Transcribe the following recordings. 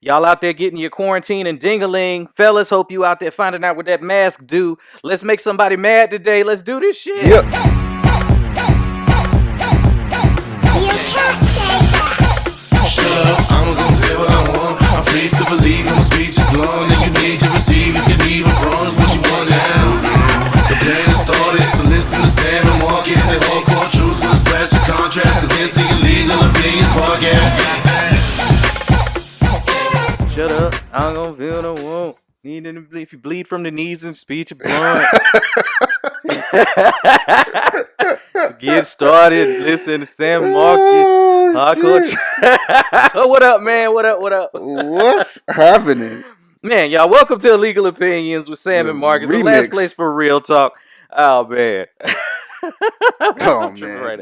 Y'all out there getting your quarantine and Ding-A-Ling. Fellas, hope you out there finding out what that mask do. Let's make somebody mad today. Let's do this shit. Yep. Shut up, I'm gonna say what I want. I'm free to believe and my speech is blown. And you need to receive if you leave it wrong. That's what you want now. The plan is started, so listen to Sam and Marcus. Say hardcore truths with a splash of contrast. Cause it's the Illegal Opinions Podcast. Shut up, I'm gonna feel no want. Need to bleed. If you bleed from the knees and speech is blunt. To get started, listen to Sam and Marcus. What up, man? What up? What's happening? Man, y'all, welcome to Illegal Opinions with Sam and Marcus, the last place for real talk. Oh, man. Oh, man. Right.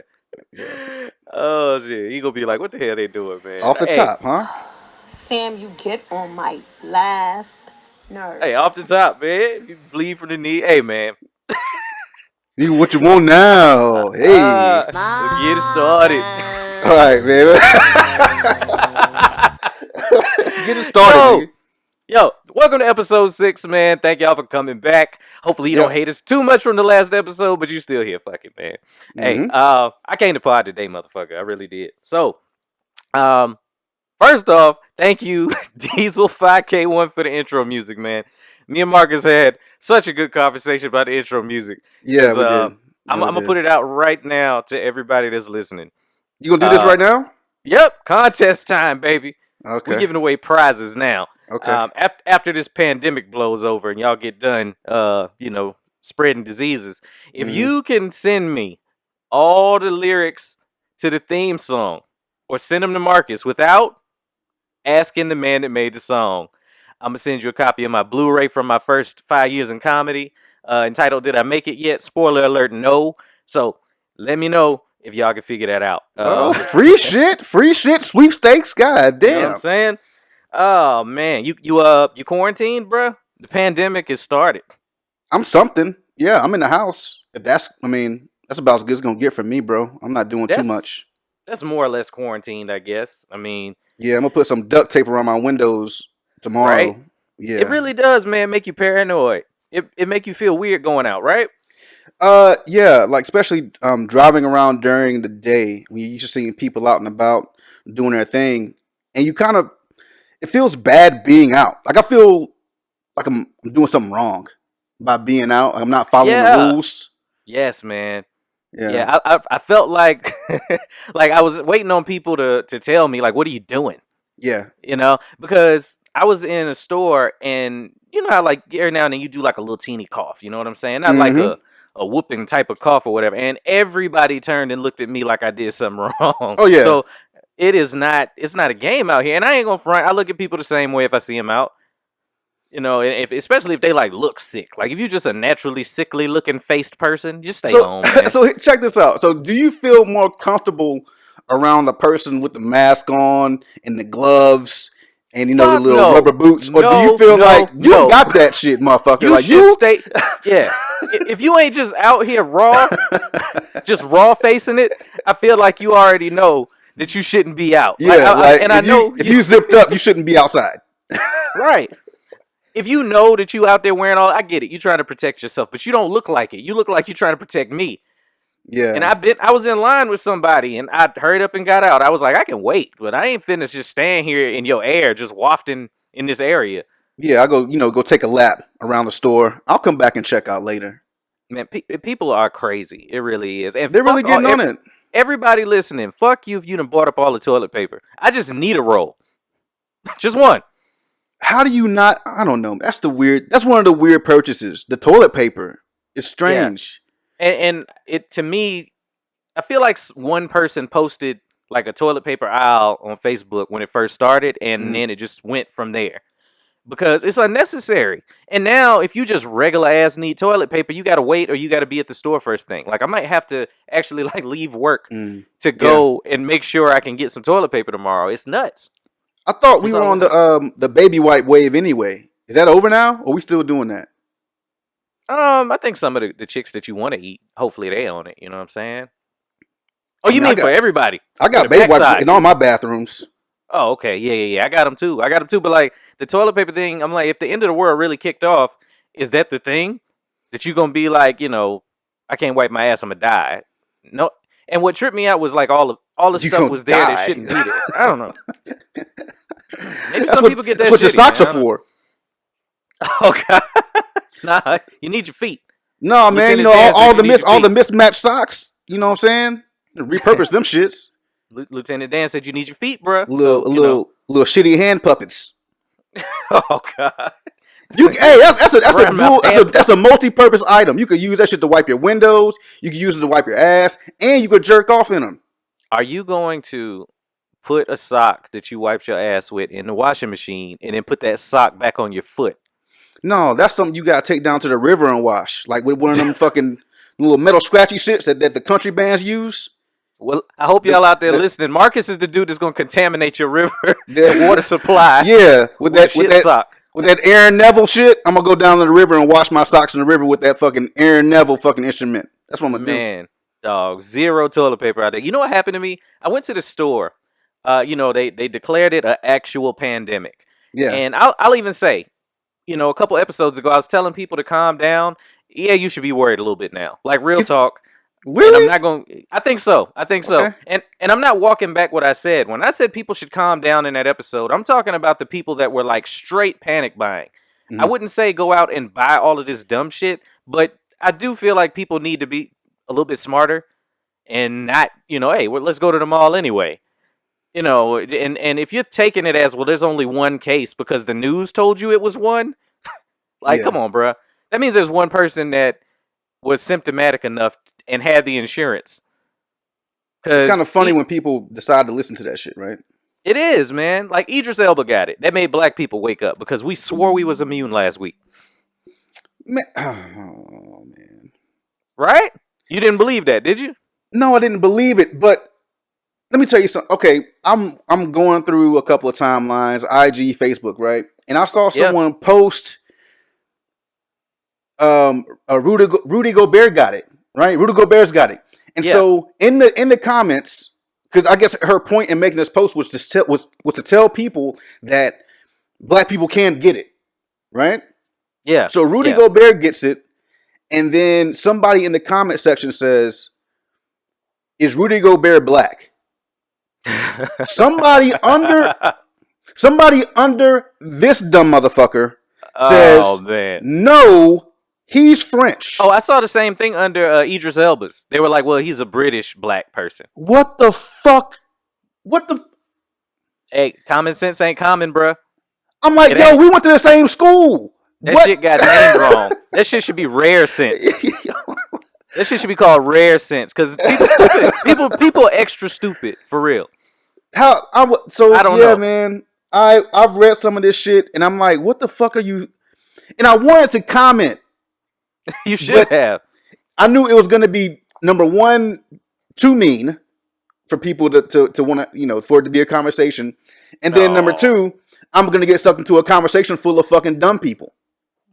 Yeah. Oh, shit. He gonna be like, what the hell they doing, man? Off the top, huh? Sam, you get on my last nerve. Hey, off the top, man. If you bleed from the knee, hey, man. You what you want now? Hey. Get it started. All right, man. Get it started. Yo, welcome to episode 6, man. Thank y'all for coming back. Hopefully you don't hate us too much from the last episode, but you still here, fucking man. Hey, I came to pod today, motherfucker. I really did. So, first off, thank you, Diesel 5K1 for the intro music, man. Me and Marcus had such a good conversation about the intro music. Yeah, we did. I'm gonna put it out right now to everybody that's listening. You gonna do this right now? Yep, contest time, baby. Okay. We're giving away prizes now. Okay. After this pandemic blows over and y'all get done, spreading diseases, if you can send me all the lyrics to the theme song or send them to Marcus without asking the man that made the song, I'm going to send you a copy of my Blu-ray from my first 5 years in comedy entitled Did I Make It Yet? Spoiler alert, no. So let me know if y'all can figure that out. Free shit, sweepstakes, god damn. You know what I'm saying? Oh, man. You quarantined, bro? The pandemic has started. I'm something. Yeah, I'm in the house. That's about as good as it's going to get for me, bro. I'm not doing too much. That's more or less quarantined, I guess. I mean. Yeah, I'm going to put some duct tape around my windows tomorrow. Right? Yeah. It really does, man, make you paranoid. It make you feel weird going out, right? Yeah, like especially driving around during the day when you're used to seeing people out and about doing their thing, and it feels bad being out. Like I feel like I'm doing something wrong by being out. I'm not following the rules. Yes, man. Yeah. I felt like like I was waiting on people to tell me, like, what are you doing? Yeah. Because I was in a store and you know how like every now and then you do like a little teeny cough, you know what I'm saying? Not like a whooping type of cough or whatever. And everybody turned and looked at me like I did something wrong. Oh yeah. So it's not a game out here. And I ain't gonna front. I look at people the same way if I see them out. Especially if they like look sick. Like if you're just a naturally sickly looking faced person, just stay home, man. So check this out. So do you feel more comfortable around the person with the mask on and the gloves and the little rubber boots, or do you feel like you don't got that shit, motherfucker? You should stay. Yeah, if you ain't just out here just raw facing it, I feel like you already know that you shouldn't be out. Yeah, if you zipped up, you shouldn't be outside. Right. If you know that you out there wearing I get it. You're trying to protect yourself, but you don't look like it. You look like you're trying to protect me. Yeah. And I was in line with somebody and I hurried up and got out. I was like, I can wait, but I ain't finished just staying here in your air, just wafting in this area. Yeah, I go take a lap around the store. I'll come back and check out later. Man, people are crazy. It really is. And they're really getting on it. Everybody listening, fuck you if you done bought up all the toilet paper. I just need a roll. Just one. How do you not? I don't know. That's one of the weird purchases. The toilet paper. It's strange. Yeah. And it, to me, I feel like one person posted like a toilet paper aisle on Facebook when it first started, and then it just went from there because it's unnecessary. And now, if you just regular ass need toilet paper, you gotta wait or you gotta be at the store first thing. Like I might have to actually like leave work to go and make sure I can get some toilet paper tomorrow. It's nuts. I thought we were on the baby wipe wave anyway. Is that over now, or are we still doing that? I think some of the chicks that you want to eat, hopefully they own it. You know what I'm saying? Oh, you mean for everybody? I got baby wipes in all my bathrooms. Oh, okay. Yeah. I got them too. But like the toilet paper thing, I'm like, if the end of the world really kicked off, is that the thing that you gonna be like, I can't wipe my ass, I'm gonna die? No. And what tripped me out was like all the You stuff gonna was there that die. shouldn't be there. I don't know. Maybe That's some what people get that's that what your shitty, socks man. are I don't know. for. Oh God. Nah, you need your feet. No, man. Lieutenant Dan said All you need your all the feet. mismatched socks. You know what I'm saying? Repurpose them shits. Lieutenant Dan said you need your feet, bruh. Little So little shitty hand puppets. Oh God. Hey, Round mouth hand that's a multi-purpose item. You could use that shit to wipe your windows. You could use it to wipe your ass, and you could jerk off in them. Are you going to put a sock that you wiped your ass with in the washing machine and then put that sock back on your foot? No, that's something you gotta take down to the river and wash, like with one of them fucking little metal scratchy shits that the country bands use. Well, I hope The, y'all out there the, listening. Marcus is the dude that's going to contaminate your river the and water supply yeah, with a shit sock. with that Aaron Neville shit. I'm gonna go down to the river and wash my socks in the river with that fucking Aaron Neville fucking instrument. That's what I'm gonna do. Man, dog, zero toilet paper out there. You know what happened to me? I went to the store. They declared it an actual pandemic. Yeah, And I'll even say, a couple episodes ago, I was telling people to calm down. Yeah, you should be worried a little bit now. Like real talk. And really? I'm not going. I think so. Okay. And I'm not walking back what I said when I said people should calm down in that episode. I'm talking about the people that were like straight panic buying. I wouldn't say go out and buy all of this dumb shit, but I do feel like people need to be a little bit smarter and not, hey, let's go to the mall anyway. And if you're taking it as, well, there's only one case because the news told you it was one, like, Yeah. come on, bruh. That means there's one person that was symptomatic enough and had the insurance. It's kind of funny when people decide to listen to that shit, right? It is, man. Like Idris Elba got it. That made black people wake up because we swore we was immune last week. Man, oh man. Right? You didn't believe that, did you? No, I didn't believe it, but let me tell you something. Okay, I'm going through a couple of timelines, IG, Facebook, right? And I saw someone post Rudy Gobert got it, right? Rudy Gobert's got it. And so in the comments, because I guess her point in making this post was to tell people that black people can get it, right? Yeah. So Rudy Gobert gets it, and then somebody in the comment section says, "Is Rudy Gobert black?" somebody under this dumb motherfucker says, "Oh man, no, he's French." Oh, I saw the same thing under Idris Elba's. They were like, "Well, he's a British black person." What the fuck? Hey, common sense ain't common, bruh. I'm like, yo, we went to the same school. That shit got named wrong. That shit should be rare sense. That shit should be called rare sense because people stupid. People extra stupid for real. I don't know, man. I've read some of this shit and I'm like, what the fuck are you? And I wanted to comment. You should have. I knew it was going to be number one, too mean for people to want to, for it to be a conversation, and then number two, I'm going to get sucked into a conversation full of fucking dumb people.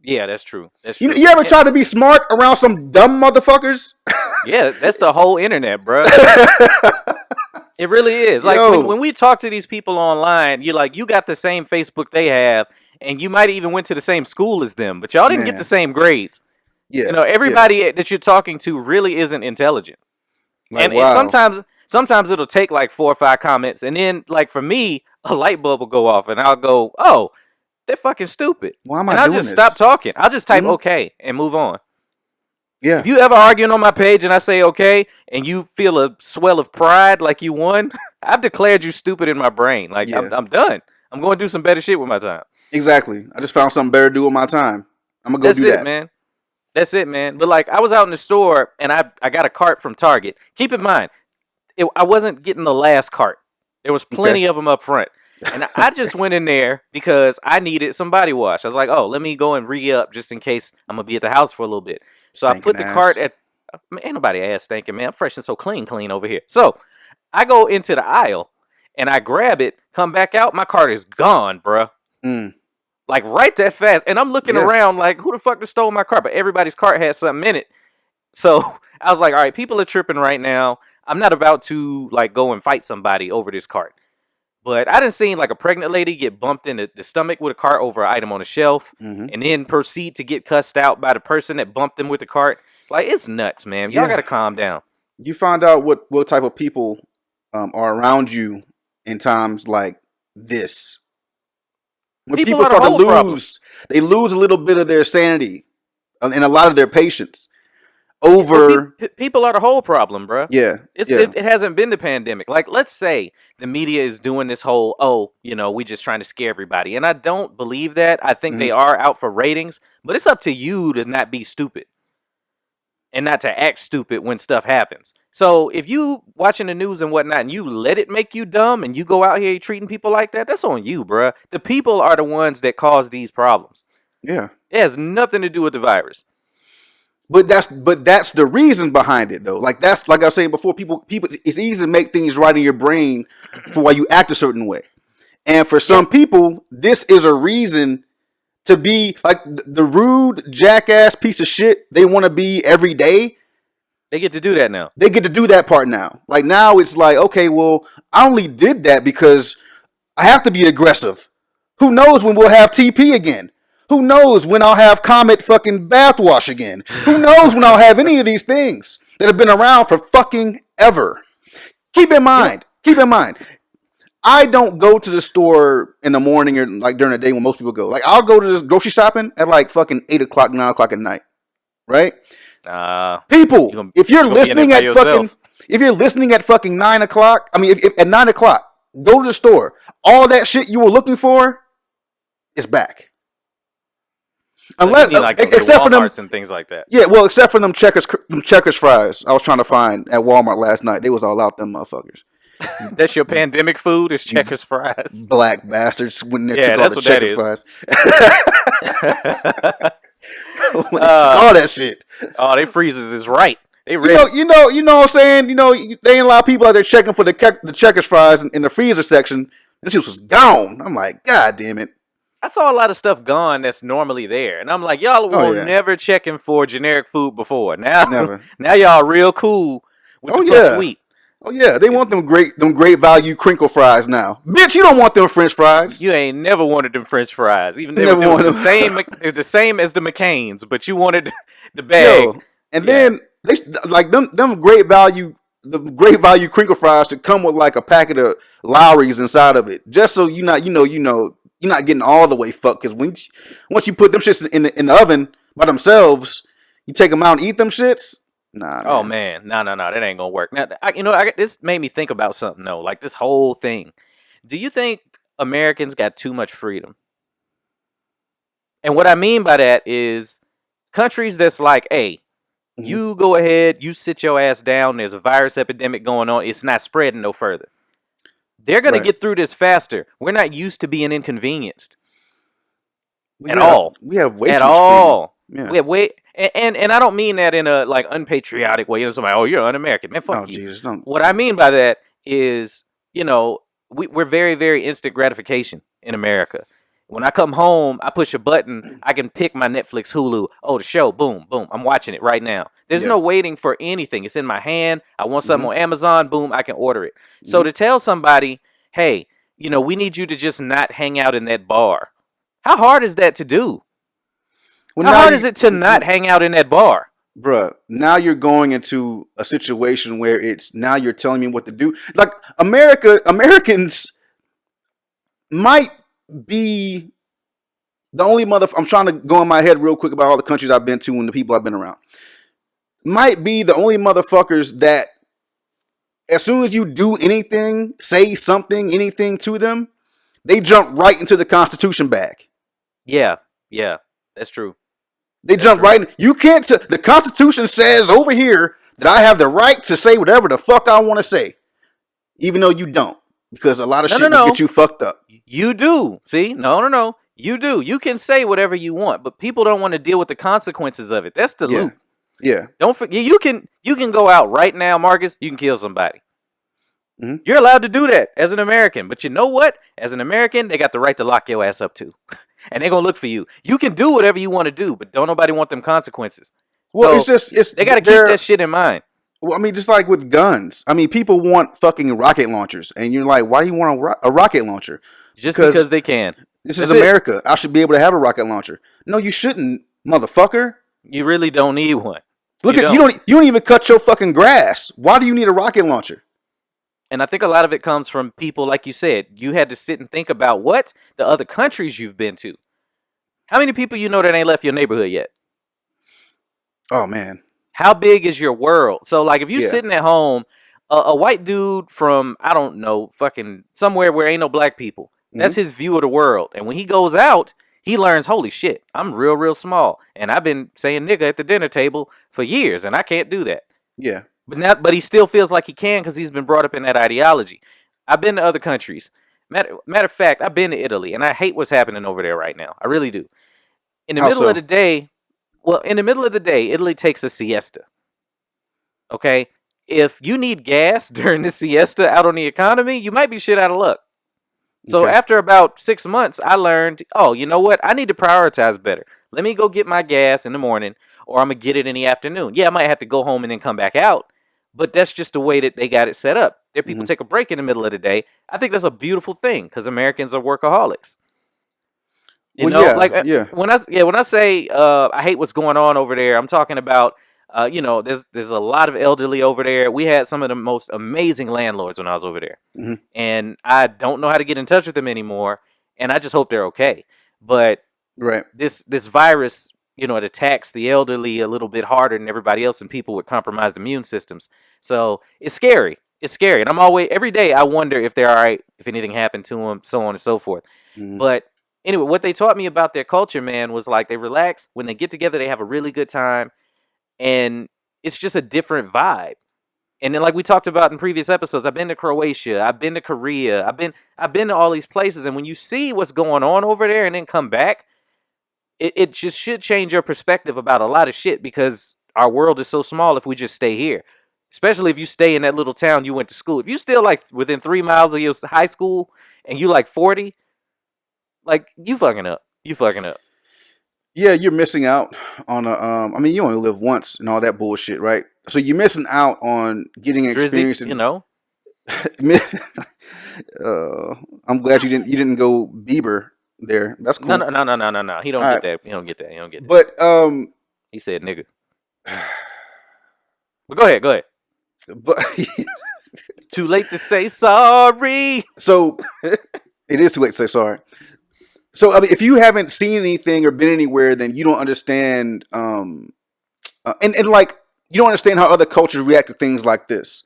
Yeah, that's true. That's true. You ever try to be smart around some dumb motherfuckers? Yeah, that's the whole internet, bro. It really is. Like when we talk to these people online, you're like, you got the same Facebook they have, and you might even went to the same school as them, but y'all didn't get the same grades. Yeah, everybody that you're talking to really isn't intelligent. Like, and sometimes it'll take like 4 or 5 comments, and then like for me, a light bulb will go off, and I'll go, "Oh, they're fucking stupid." Why am I and I'll doing just this? stop talking. I'll just type okay and move on. Yeah. If you ever arguing on my page and I say okay, and you feel a swell of pride like you won, I've declared you stupid in my brain. Like I'm done. I'm going to do some better shit with my time. Exactly. I just found something better to do with my time. I'm gonna go do that. That's it, man. That's it, man. But like I was out in the store and I got a cart from Target. Keep in mind, I wasn't getting the last cart. There was plenty of them up front. And I just went in there because I needed some body wash. I was like, oh, let me go and re-up just in case I'm going to be at the house for a little bit. So I put the cart at... Ain't nobody ass stinking, man. I'm fresh and so clean over here. So I go into the aisle and I grab it, come back out. My cart is gone, bruh. Like right that fast. And I'm looking around like, who the fuck just stole my cart? But everybody's cart had something in it. So I was like, all right, people are tripping right now. I'm not about to like go and fight somebody over this cart. But I done seen like a pregnant lady get bumped in the stomach with a cart over an item on a shelf, and then proceed to get cussed out by the person that bumped them with the cart. Like, it's nuts, man. Y'all gotta calm down. You find out what type of people are around you in times like this. When people are the start to whole problem. they lose a little bit of their sanity and a lot of their patience over. People are the whole problem, bro. Yeah, It hasn't been the pandemic. Like, let's say the media is doing this whole, we just trying to scare everybody. And I don't believe that. I think they are out for ratings, but it's up to you to not be stupid and not to act stupid when stuff happens. So if you watching the news and whatnot and you let it make you dumb and you go out here treating people like that, that's on you, bruh. The people are the ones that cause these problems. Yeah. It has nothing to do with the virus. But that's the reason behind it, though. Like, that's like I was saying before. People, it's easy to make things right in your brain for why you act a certain way, and for some people, this is a reason to be like the rude jackass piece of shit they want to be every day. They get to do that now. They get to do that part now. Like, now it's like, okay, well, I only did that because I have to be aggressive. Who knows when we'll have TP again? Who knows when I'll have Comet fucking bathwash again? Who knows when I'll have any of these things that have been around for fucking ever? Keep in mind, I don't go to the store in the morning or like during the day when most people go. Like, I'll go to this grocery shopping at like fucking 8 o'clock, 9 o'clock at night. Right? People, if you're listening at fucking 9 o'clock, I mean, if at 9 o'clock, go to the store. All that shit you were looking for is back. Unless, like except for them and things like that. Yeah, well, except for them checkers fries I was trying to find at Walmart last night. They was all out, them motherfuckers. That's your pandemic food, is checkers fries. Black bastards when they took all that's the what that checkers is. fries. When they took all that shit. Oh, they freezers is right. They you know what I'm saying? There ain't a lot of people out there checking for the checkers fries in the freezer section. And shit was gone. I'm like, God damn it. I saw a lot of stuff gone that's normally there, and I'm like, y'all were never checking for generic food before. Now, now y'all real cool with the sweet. Oh yeah, they want them great value crinkle fries now. Bitch, you don't want them French fries. You ain't never wanted them French fries, even though they were the same as the McCain's, but you wanted the bag. Yo, and then they like them great value. The great value crinkle fries to come with like a packet of Lowry's inside of it, just so you're not getting all the way fucked. Because once you put them shits in the oven by themselves, you take them out and eat them shits. Nah. Oh man, no, that ain't gonna work. Now, this made me think about something though. Like, this whole thing. Do you think Americans got too much freedom? And what I mean by that is countries that's like, hey, you go ahead, you sit your ass down. There's a virus epidemic going on. It's not spreading no further. They're gonna get through this faster. We're not used to being inconvenienced at all. We have way at too much all. freedom. Yeah. We have way. And I don't mean that in a like unpatriotic way. Somebody, oh, you're un-American, man. Fuck you. Jesus, don't. What I mean by that is, we're very, very instant gratification in America. When I come home, I push a button, I can pick my Netflix, Hulu. Oh, the show, boom, boom. I'm watching it right now. There's no waiting for anything. It's in my hand. I want something on Amazon, boom, I can order it. So to tell somebody, hey, we need you to just not hang out in that bar. How hard is that to do? How hard is it to not hang out in that bar? Bruh, now you're going into a situation where now you're telling me what to do. Like, Americans might be the only I'm trying to go in my head real quick about all the countries I've been to and the people I've been around. Might be the only motherfuckers that as soon as you do anything, say something, anything to them, they jump right into the Constitution bag. Yeah, that's true. They jump right in. You can't. The Constitution says over here that I have the right to say whatever the fuck I want to say, even though you don't, because a lot of shit will get you fucked up. You do. See, no. You do. You can say whatever you want, but people don't want to deal with the consequences of it. That's the loop. Yeah. Don't forget. You can go out right now, Marcus. You can kill somebody. Mm-hmm. You're allowed to do that as an American, but you know what? As an American, they got the right to lock your ass up too. And they're gonna look for you. You can do whatever you want to do, but don't nobody want them consequences. Well, so it's they got to keep that shit in mind. Well, I mean, just like with guns. I mean, people want fucking rocket launchers, and you're like, why do you want a rocket launcher? Just Because because they can. this is That's it. America. I should be able to have a rocket launcher. No, you shouldn't, motherfucker. You really don't need one. Look You at don't. you don't even cut your fucking grass. Why do you need a rocket launcher? And I think a lot of it comes from people, like you said, you had to sit and think about what the other countries you've been to. How many people you know that ain't left your neighborhood yet? Oh man. How big is your world? So, like, if you Yeah. sitting at home, a white dude from, I don't know, fucking somewhere where ain't no black people, that's his view of the world. And when he goes out, he learns, holy shit, I'm real, real small. And I've been saying nigga at the dinner table for years, and I can't do that. Yeah. But he still feels like he can because he's been brought up in that ideology. I've been to other countries. Matter of fact, I've been to Italy, and I hate what's happening over there right now. I really do. In the How middle so? of the day, Italy takes a siesta. Okay? If you need gas during the siesta out on the economy, you might be shit out of luck. So Okay. after about 6 months, I learned, oh, you know what? I need to prioritize better. Let me go get my gas in the morning, or I'm going to get it in the afternoon. Yeah, I might have to go home and then come back out, but that's just the way that they got it set up. Their people take a break in the middle of the day. I think that's a beautiful thing because Americans are workaholics. You Well, know, yeah, like yeah. when I say I hate what's going on over there, I'm talking about there's a lot of elderly over there. We had some of the most amazing landlords when I was over there, and I don't know how to get in touch with them anymore. And I just hope they're okay. But Right. this virus, it attacks the elderly a little bit harder than everybody else and people with compromised immune systems. So it's scary. It's scary, and every day I wonder if they're all right, if anything happened to them, so on and so forth. But anyway, what they taught me about their culture, man, was like they relax when they get together. They have a really good time, and it's just a different vibe. And then, like we talked about in previous episodes, I've been to Croatia, I've been to Korea, I've been to all these places, and when you see what's going on over there and then come back, it just should change your perspective about a lot of shit because our world is so small if we just stay here. Especially if you stay in that little town you went to school. If you still like within 3 miles of your high school and you like 40, like you fucking up. You fucking up. Yeah, you're missing out on a. I mean, you only live once and all that bullshit, right? So you're missing out on getting experience. Drizzy, you know. I'm glad you didn't go Bieber there. That's cool. No. He don't All get right. that. He don't get that. He don't get that. But He said nigga. But go ahead. but Too late to say sorry. so it is too late to say sorry. So I mean, if you haven't seen anything or been anywhere, then you don't understand. And like you don't understand how other cultures react to things like this.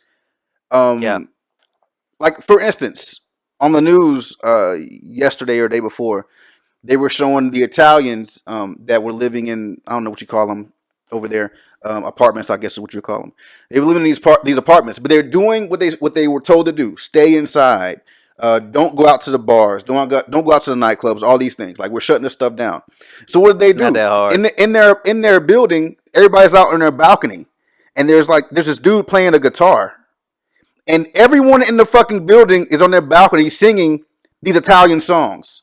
Yeah. Like for instance, on the news yesterday or day before, they were showing the Italians that were living in, I don't know what you call them over there, apartments, I guess is what you call them. They were living in these apartments, but they're doing what they were told to do: stay inside, don't go out to the bars, don't go out to the nightclubs, all these things. Like we're shutting this stuff down. So what did they do? Not that hard. In their building, everybody's out on their balcony, and there's this dude playing a guitar, and everyone in the fucking building is on their balcony singing these Italian songs.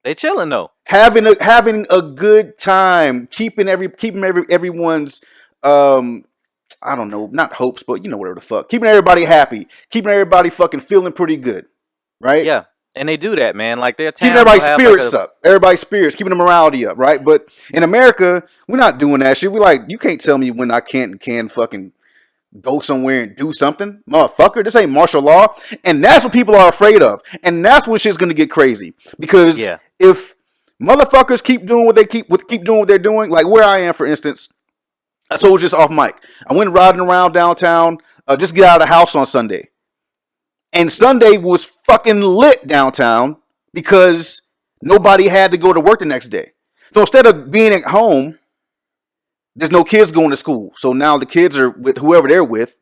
They chilling though. Having a good time, keeping everyone's I don't know, not hopes, but whatever the fuck, keeping everybody happy, keeping everybody fucking feeling pretty good, right? Yeah. And they do that, man. Like their Keeping towns everybody's will have, spirits up, everybody's spirits, keeping the morality up, right? But in America, we're not doing that shit. We like, you can't tell me when I can fucking go somewhere and do something, motherfucker. This ain't martial law, and that's what people are afraid of, and that's when shit's gonna get crazy. Because if motherfuckers keep doing what they're doing, like where I am, for instance, I told you just off mic. I went riding around downtown, just get out of the house on Sunday, and Sunday was fucking lit downtown because nobody had to go to work the next day. So instead of being at home, there's no kids going to school. So now the kids are with whoever they're with.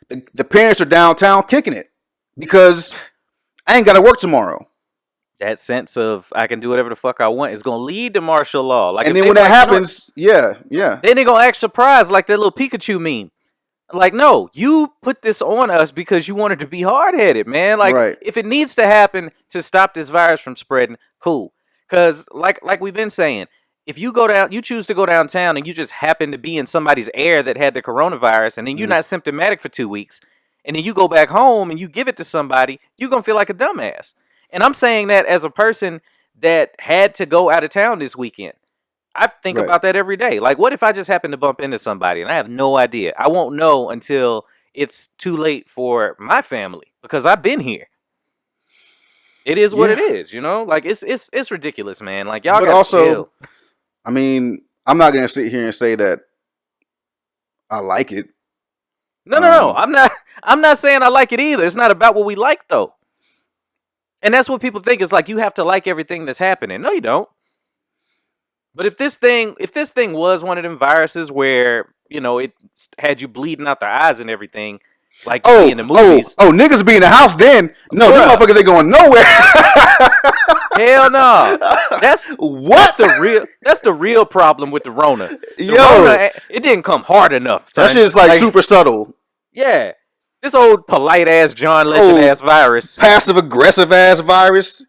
The parents are downtown kicking it because I ain't got to work tomorrow. That sense of I can do whatever the fuck I want is gonna lead to martial law. Like, and then when that happens, yeah. Then they gonna act surprised like that little Pikachu meme. Like, no, you put this on us because you wanted to be hard headed, man. Like, if it needs to happen to stop this virus from spreading, cool. Because like we've been saying, if you choose to go downtown and you just happen to be in somebody's air that had the coronavirus, and then you're not symptomatic for 2 weeks, and then you go back home and you give it to somebody, you're gonna feel like a dumbass. And I'm saying that as a person that had to go out of town this weekend. I think about that every day. Like, what if I just happen to bump into somebody and I have no idea? I won't know until it's too late for my family because I've been here. It is what it is, you know? Like, it's ridiculous, man. Like, y'all gotta chill. I mean, I'm not gonna sit here and say that I like it. No. I'm not saying I like it either. It's not about what we like, though. And that's what people think. It's like you have to like everything that's happening. No, you don't. But if this thing was one of them viruses where, you know, it had you bleeding out their eyes and everything, like you see in the movies. Niggas be in the house then. No, these motherfuckers ain't going nowhere. Hell no. That's the real problem with the Rona. The Rona, it didn't come hard enough, son. That shit's like super subtle. Yeah. This old polite ass John Legend ass virus. Passive aggressive ass virus.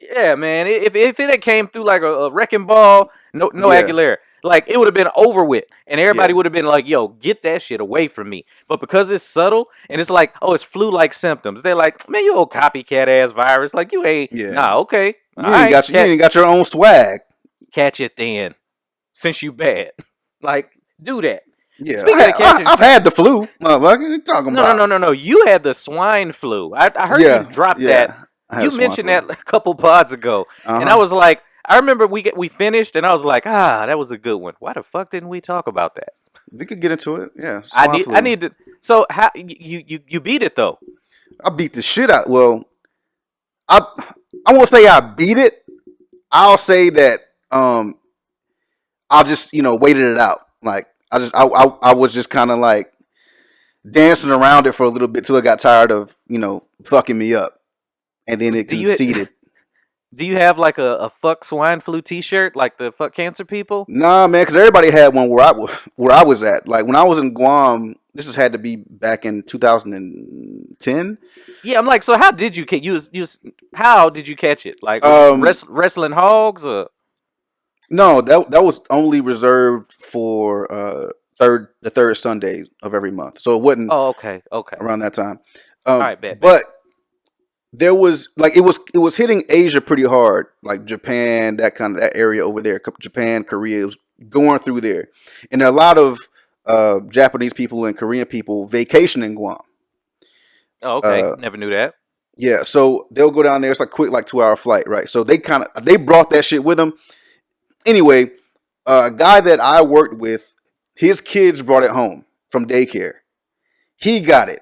Yeah, man. If it had came through like a wrecking ball, no Aguilera, like it would have been over with, and everybody would have been like, "Yo, get that shit away from me." But because it's subtle and it's like, oh, it's flu-like symptoms, they're like, "Man, you old copycat ass virus, like you ain't." Nah, okay. You ain't got your own swag. Catch it then, since you bad. Like, do that. Yeah, I've had the flu. Motherfucker, what you talking about? No. You had the swine flu. I heard you drop that. You mentioned that a couple pods ago, and I was like, I remember we finished, and I was like, that was a good one. Why the fuck didn't we talk about that? We could get into it. Yeah, I need to. So how you beat it though? I beat the shit out. Well, I won't say I beat it. I'll say that I'll just waited it out. Like I was just kind of like dancing around it for a little bit till I got tired of fucking me up. And then it conceded. Do you have like a fuck swine flu T-shirt, like the fuck cancer people? Nah, man, because everybody had one where I was at. Like when I was in Guam, this had to be back in 2010. Yeah, I'm like, so how did you how did you catch it? Like wrestling hogs or? No, that was only reserved for the third Sunday of every month, so it wasn't. Oh, okay. Around that time. All right, bet. But there was like it was hitting Asia pretty hard, like Japan, that area over there, Japan, Korea. It was going through there, and there are a lot of Japanese people and Korean people vacationing in Guam. Oh, okay, never knew that. Yeah, so they'll go down there. It's like quick, like 2-hour flight, right? So they brought that shit with them. Anyway, a guy that I worked with, his kids brought it home from daycare. He got it.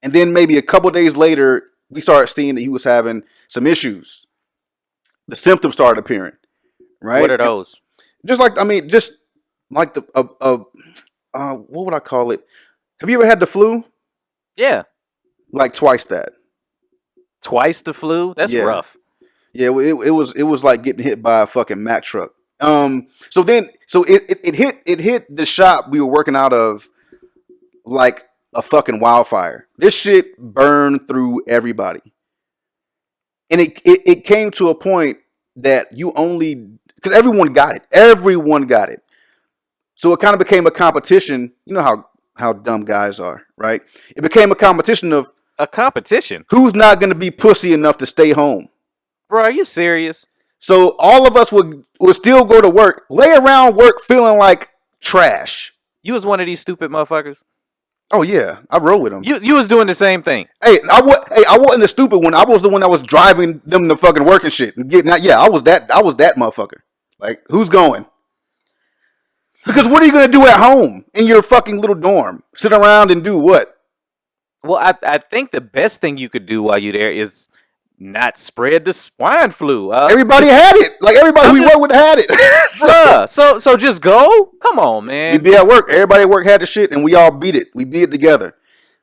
And then maybe a couple days later, we started seeing that he was having some issues. The symptoms started appearing, right? What are those? Just like the what would I call it? Have you ever had the flu? Yeah. Like twice that. Twice the flu? That's rough. Yeah, it was like getting hit by a fucking Mack truck. So it hit the shop we were working out of like a fucking wildfire. This shit burned through everybody. And it came to a point that because everyone got it. Everyone got it. So it kind of became a competition. You know how dumb guys are, right? It became a competition of who's not going to be pussy enough to stay home. Bro, are you serious? So all of us would still go to work, lay around work feeling like trash. You was one of these stupid motherfuckers? Oh yeah, I rode with them. You was doing the same thing. I wasn't the stupid one. I was the one that was driving them to fucking work and shit. And getting out. Yeah, I was that motherfucker. Like, who's going? Because what are you gonna do at home in your fucking little dorm? Sit around and do what? Well, I think the best thing you could do while you're there is not spread the swine flu. Everybody had it. Like everybody we worked with had it. So just go. Come on, man. We'd be at work. Everybody at work had the shit, and we all beat it. We beat it together.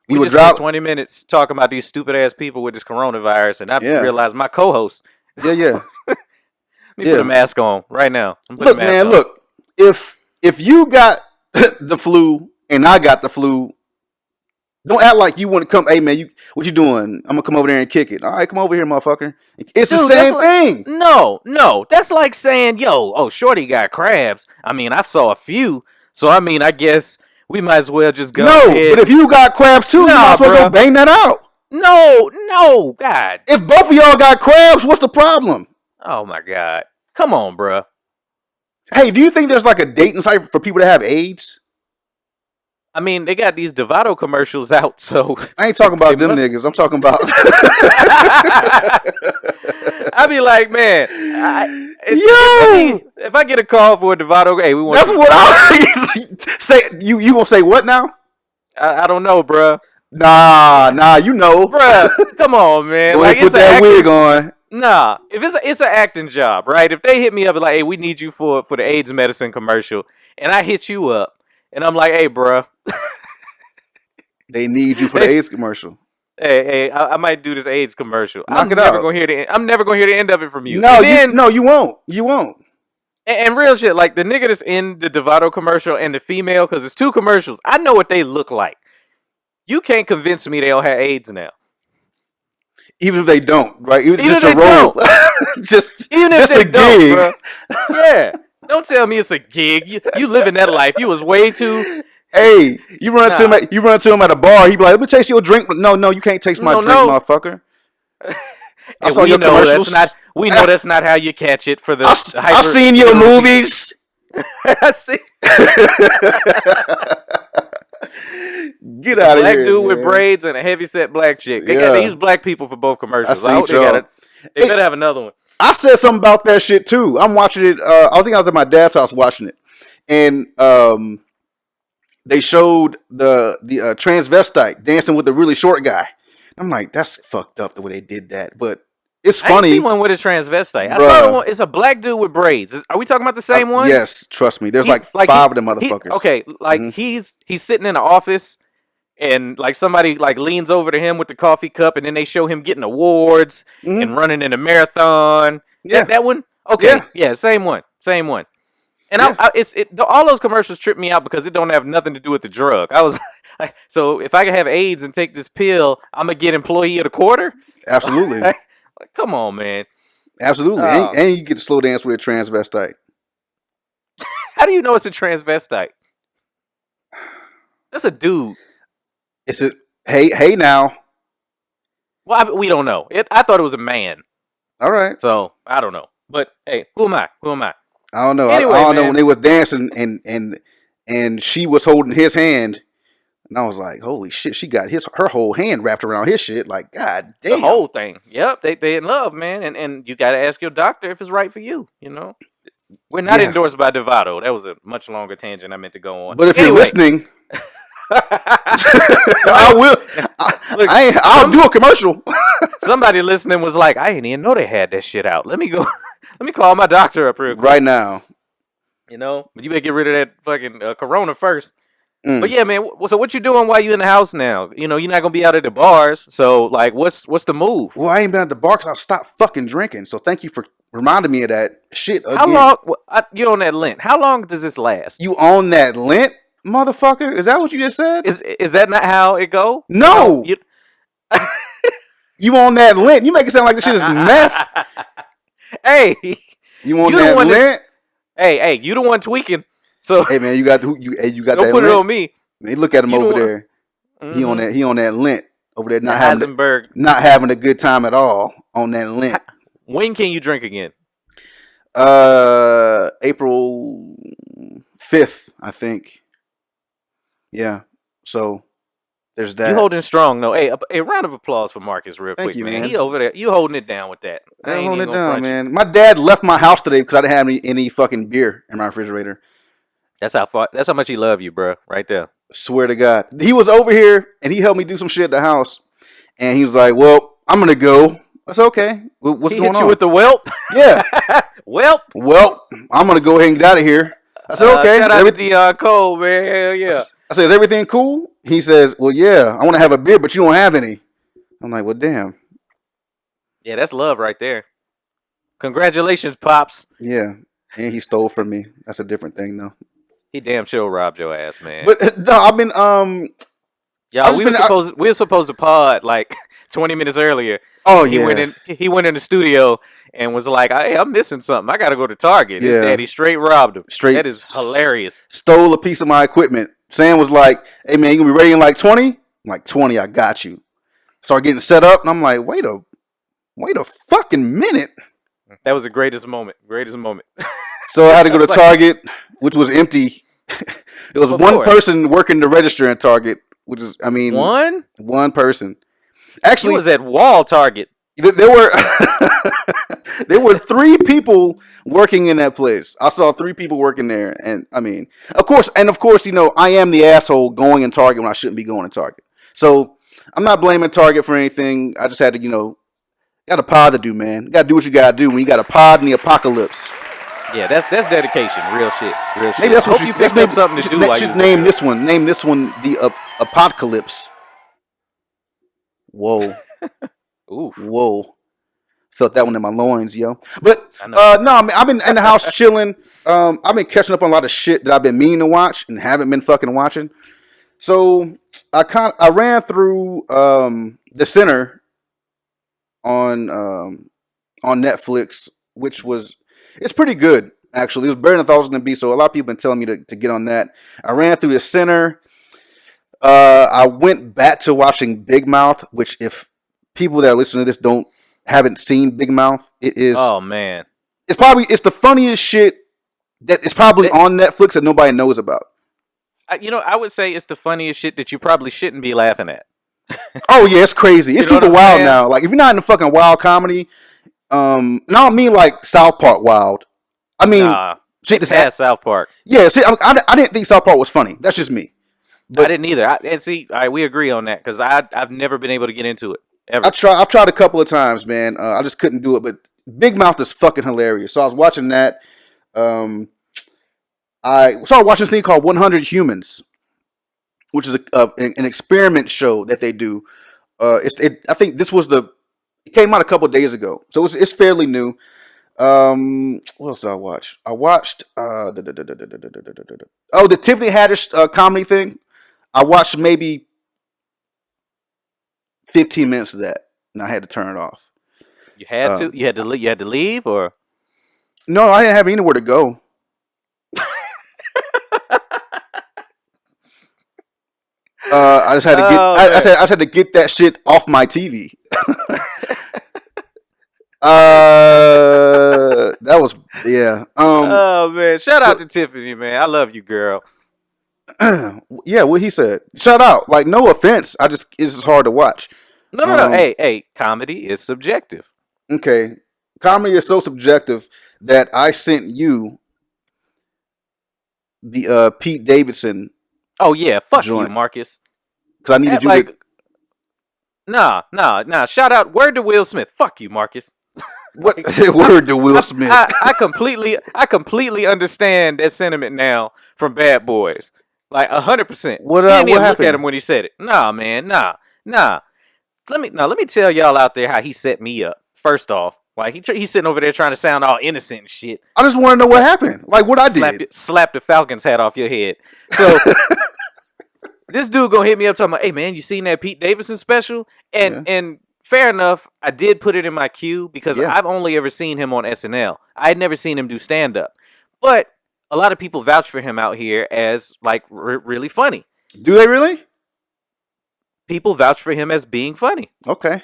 We would drop 20 minutes talking about these stupid ass people with this coronavirus, and I realized my co-host. Yeah. Let me put a mask on right now. Look, man. Look, if you got the flu and I got the flu, Don't act like you want to come. Hey man, what you doing? I'm gonna come over there and kick it. All right, come over here, motherfucker. It's the Dude, that's same like thing. no. That's like saying, yo, oh, Shorty got crabs. I mean, I saw a few, so I mean, I guess we might as well just go No, ahead. but if you got crabs too, you might Nah, as well go bruh. bang that out. No, God. If both of y'all got crabs, what's the problem? Oh my God. Come on, bruh. Hey, do you think there's like a dating site for people that have AIDS? I mean, they got these Devado commercials out, so I ain't talking about they them must. niggas. I'm talking about. I be like, man, Yo, if I get a call for a Devado, hey, we want that's you. what I say. You gonna say what now? I don't know, bruh. Nah, you know. Bruh, come on, man. Go ahead Like and put it's an that acting. wig on. Nah, if it's an acting job, right? If they hit me up and like, hey, we need you for the AIDS medicine commercial, and I hit you up, and I'm like, hey, bruh, They need you for the AIDS commercial. hey, I might do this AIDS commercial. Knock it out. I'm never gonna hear the end of it from you. No, And then, you won't. You won't. and real shit, like the nigga that's in the Devado commercial and the female, because it's two commercials. I know what they look like. You can't convince me they all have AIDS now. Even if they don't, right? Even Even just if a they role. don't. just Even if just they a don't, gig. bro. Yeah. Don't tell me it's a gig. You living that life. You was way too. Hey, you run Nah. into him at a bar. He be like, "Let me taste your drink." No, you can't taste my drink, motherfucker. I And saw your commercials. We know that's not how you catch it for the. I've seen your movies. I see. Get out of Black here, dude man. with braids and a heavy set black chick. They use black people for both commercials. I I hope seen y'all. they better have another one. I said something about that shit too. I'm watching it. I think I was at my dad's house watching it, and they showed the transvestite dancing with the really short guy. I'm like, that's fucked up the way they did that, but it's I funny. ain't seen one with a transvestite. I Bruh. saw one. It's a black dude with braids. Are we talking about the same one? Yes, trust me. There's He- like five of them motherfuckers. Mhm. He's sitting in the office, and like somebody like leans over to him with the coffee cup, and then they show him getting awards Mhm. and running in a marathon. Yeah. That one. Okay, Yeah. same one. And Yeah. all those commercials trip me out because it don't have nothing to do with the drug. I was like, so if I can have AIDS and take this pill, I'm gonna get employee of the quarter. Absolutely. Like, come on, man. Absolutely. Oh. And you get to slow dance with a transvestite. How do you know it's a transvestite? That's a dude. It's a hey now. Well, we don't know. I thought it was a man. All right. So I don't know. But hey, who am I? I don't know. Anyway, I don't know man. when they was dancing and she was holding his hand, and I was like, holy shit, she got her whole hand wrapped around his shit. Like, god damn. The whole thing. Yep, they in love, man. And you got to ask your doctor if it's right for you. You know, we're not endorsed by Devado. That was a much longer tangent I meant to go on. But if you're listening, I will. I'll do a commercial. Somebody listening was like, I didn't even know they had that shit out. Let me go. Let me call my doctor up real quick. Right now. You know, but you better get rid of that fucking Corona first. But yeah, man. So what you doing while you in the house now? You know, you're not gonna be out at the bars. So like, what's the move? Well, I ain't been at the bar because I stopped fucking drinking. So thank you for reminding me of that shit again. How long? You on that Lent? How long does this last? You on that Lent, motherfucker? Is that what you just said? Is that not how it go? No. You on that Lent? You make it sound like this shit is meth. Hey, you on that Lent? Hey, you the one tweaking. So hey man, you got don't that put Lent. it on me. Man, look at him over there. Mm-hmm. He on that Lent over there, not having a good time at all on that Lent. When can you drink again? April 5th, I think. Yeah. So there's that. You holding strong, though. Hey, a round of applause for Marcus, real Thank quick, you, man. man. He over there. You holding it down with that. I'm holding it down, man. My dad left my house today because I didn't have any fucking beer in my refrigerator. That's how much he love you, bro. Right there. Swear to God. He was over here and he helped me do some shit at the house. And he was like, well, I'm going to go. I said, okay. What's going on? He hit you with the whelp? Yeah. Whelp. Well, I'm going to go ahead and get out of here. I said, okay. Shout out to Dion Cole, man. Hell yeah. I said, is everything cool? He says, well, yeah, I want to have a beer, but you don't have any. I'm like, well, damn. Yeah, that's love right there. Congratulations, Pops. Yeah. And he stole from me. That's a different thing, though. He damn sure robbed your ass, man. But no, I've been Y'all, we were supposed to pod like 20 minutes earlier. Oh He went in. He went in the studio and was like, "Hey, I'm missing something. I got to go to Target." His daddy straight robbed him. That is hilarious. Stole a piece of my equipment. Sam was like, "Hey man, you gonna be ready in like 20?" I'm like, 20, I got you. Start getting set up, and I'm like, wait a fucking minute. That was the greatest moment. So I had to go to Target, which was empty. It was one person working the register in Target, which is, I mean, one person. Actually, it was at Wall Target. There were there were 3 people working in that place. I saw 3 people working there, and I mean, of course, you know, I am the asshole going in Target when I shouldn't be going in Target. So I'm not blaming Target for anything. I just had to, you know, got a pod to do, man. You got to do what you got to do when you got a pod in the apocalypse. Yeah, that's dedication. Real shit. Maybe that's what you picked up something to do. Name this one the apocalypse. Whoa. Oof. Whoa. Felt that one in my loins, yo. But no, I've been in the house chilling. I've been catching up on a lot of shit that I've been meaning to watch and haven't been fucking watching. So I ran through The Sinner on Netflix, which it's pretty good actually. It was better than I thought it was gonna be. So a lot of people have been telling me to get on that. I ran through The Sinner. I went back to watching Big Mouth, which if people that are listening to this haven't seen Big Mouth, it is. Oh man, it's the funniest shit that is probably on Netflix that nobody knows about. I would say it's the funniest shit that you probably shouldn't be laughing at. Oh yeah, it's crazy. It's super wild now. Like if you're not into fucking wild comedy, I don't mean like South Park wild. I mean, shit past South Park. Yeah, see, I didn't think South Park was funny. That's just me. But I didn't either. We agree on that because I've never been able to get into it ever. I've tried a couple of times, man. I just couldn't do it. But Big Mouth is fucking hilarious. So I was watching that. I started watching this thing called 100 Humans, which is an experiment show that they do. I think it came out a couple of days ago, so it's fairly new. What else did I watch? I watched the Tiffany Haddish comedy thing. I watched maybe 15 minutes of that, and I had to turn it off. You had to? You had to leave, or? No, I didn't have anywhere to go. I just had to get. I just had to get that shit off my TV. That was oh man, shout out to Tiffany, man. I love you, girl. Yeah, what he said. Shout out. Like, no offense. It's just hard to watch. No. Hey, comedy is subjective. Okay, comedy is so subjective that I sent you the Pete Davidson. Oh yeah, fuck joint. You, Marcus. Because I needed you to. Nah. Shout out. Word to Will Smith. Fuck you, Marcus. What word to Will Smith? I completely understand that sentiment now from Bad Boys. Like 100%. What happened? Look at him when he said it. Nah, man. Nah. Let me tell y'all out there how he set me up. First off, like he's sitting over there trying to sound all innocent and shit. I just want to know what happened. Like what I did. Slap the Falcons hat off your head. So this dude gonna hit me up talking about, hey man, you seen that Pete Davidson special? And fair enough, I did put it in my queue because I've only ever seen him on SNL. I had never seen him do stand up, but a lot of people vouch for him out here as like really funny. Do they really? People vouch for him as being funny. Okay.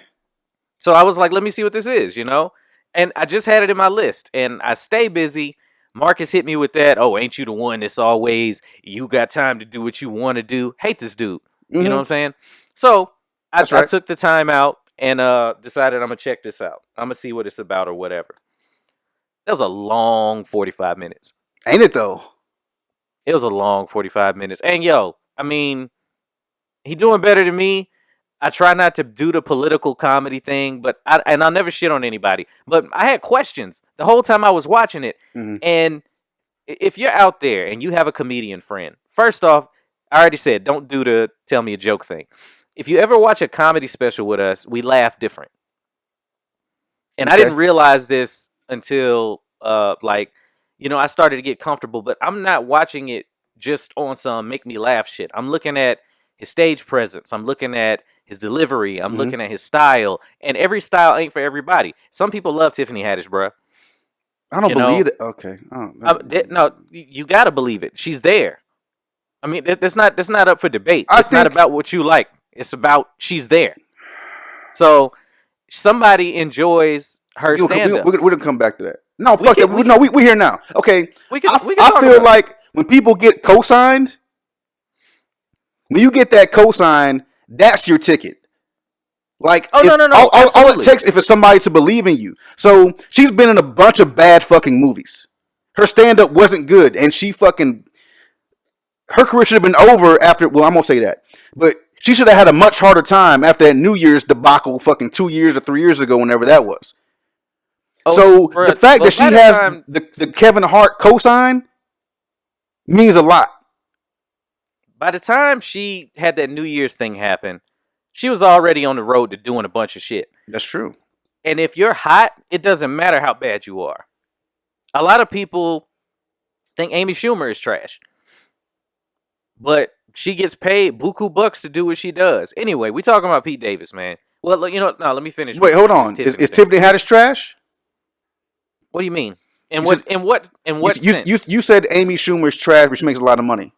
So I was like, let me see what this is, And I just had it in my list, and I stay busy. Marcus hit me with that. Oh, ain't you the one that's always, you got time to do what you want to do? Hate this dude. Mm-hmm. You know what I'm saying? So I took the time out and decided I'm going to check this out. I'm going to see what it's about or whatever. That was a long 45 minutes. Ain't it, though? It was a long 45 minutes. And, I mean, he doing better than me. I try not to do the political comedy thing, but I'll never shit on anybody. But I had questions the whole time I was watching it. Mm-hmm. And if you're out there and you have a comedian friend, first off, I already said, don't do the tell me a joke thing. If you ever watch a comedy special with us, we laugh different. And I didn't realize this until, I started to get comfortable. But I'm not watching it just on some make me laugh shit. I'm looking at his stage presence. I'm looking at his delivery. I'm looking at his style. And every style ain't for everybody. Some people love Tiffany Haddish, bruh. I don't You know? believe it. Okay. No, you gotta believe it. She's there. I mean, that's not up for debate. It's not about what you like. It's about she's there. So somebody enjoys her stand-up. We're gonna come back to that. No, fuck it. We're here now. Okay. I feel like when people get co-signed, when you get that co-sign, that's your ticket. Like, no. All it takes if it's somebody to believe in you. So she's been in a bunch of bad fucking movies. Her stand-up wasn't good, and her career should have been over after. Well, I'm gonna say that, but she should have had a much harder time after that New Year's debacle, fucking 2 years or 3 years ago, whenever that was. So the fact that she has the Kevin Hart cosign means a lot. By the time she had that New Year's thing happen, she was already on the road to doing a bunch of shit. That's true. And if you're hot, it doesn't matter how bad you are. A lot of people think Amy Schumer is trash. But she gets paid buku bucks to do what she does. Anyway, we talking about Pete Davidson, man. Well, let me finish. Wait, hold on. Is Tiffany Haddish trash? What do you mean? In what sense? You said Amy Schumer's trash, but she makes a lot of money.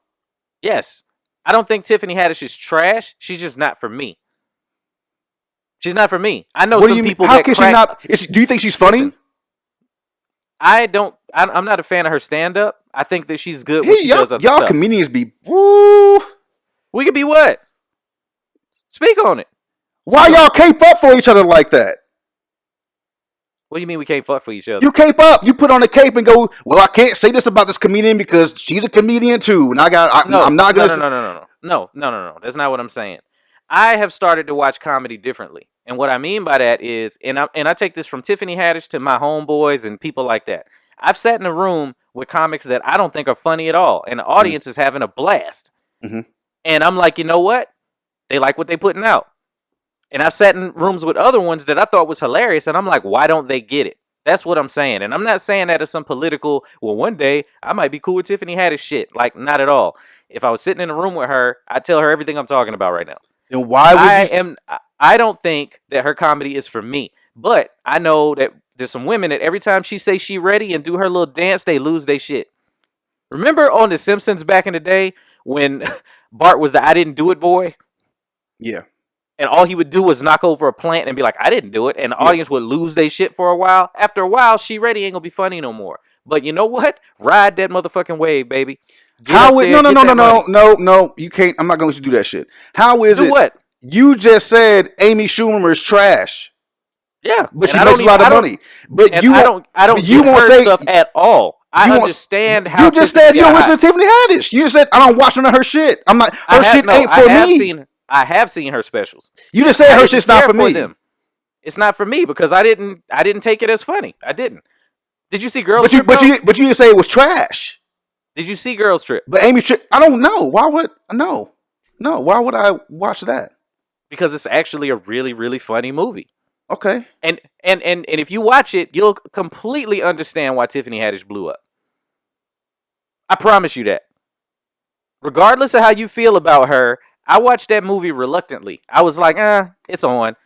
Yes. I don't think Tiffany Haddish is trash. She's just not for me. She's not for me. I know some people. How can she not? Do you think she's funny? Listen, I'm not a fan of her stand-up. I think that she's good when she does other y'all stuff. Comedians be woo. We could be what? Speak on it. Why y'all cape up for each other like that? What do you mean we can't fuck for each other? You cape up. You put on a cape and go, well, I can't say this about this comedian because she's a comedian too. And I'm not going to. No. That's not what I'm saying. I have started to watch comedy differently. And what I mean by that is, and I take this from Tiffany Haddish to my homeboys and people like that. I've sat in a room with comics that I don't think are funny at all. And the audience is having a blast. Mm-hmm. And I'm like, you know what? They like what they're putting out. And I've sat in rooms with other ones that I thought was hilarious. And I'm like, why don't they get it? That's what I'm saying. And I'm not saying that as some political, well, one day I might be cool with Tiffany Haddish shit. Like, not at all. If I was sitting in a room with her, I'd tell her everything I'm talking about right now. Then why would I don't think that her comedy is for me. But I know that there's some women that every time she say she ready and do her little dance, they lose their shit. Remember on The Simpsons back in the day when Bart was the I didn't do it boy? Yeah. And all he would do was knock over a plant and be like, I didn't do it. And the audience would lose their shit for a while. After a while, she ready ain't gonna be funny no more. But you know what? Ride that motherfucking wave, baby. No, you can't. I'm not going to let you do that shit. How is it? What? You just said Amy Schumer is trash. Yeah, but she makes a lot of money. But you won't say stuff at all. I understand how you just said you don't listen to Tiffany Haddish. You just said I don't watch none of her shit. I'm not. Her shit ain't for me. I have seen her specials. You just said her shit's not for me. It's not for me because I didn't take it as funny. I didn't. Did you see Girls Trip? But you didn't say it was trash. Did you see Girls Trip? But Amy Trip, I don't know. Why would no? Why would I watch that? Because it's actually a really, really funny movie. Okay. And if you watch it, you'll completely understand why Tiffany Haddish blew up. I promise you that. Regardless of how you feel about her, I watched that movie reluctantly. I was like, it's on.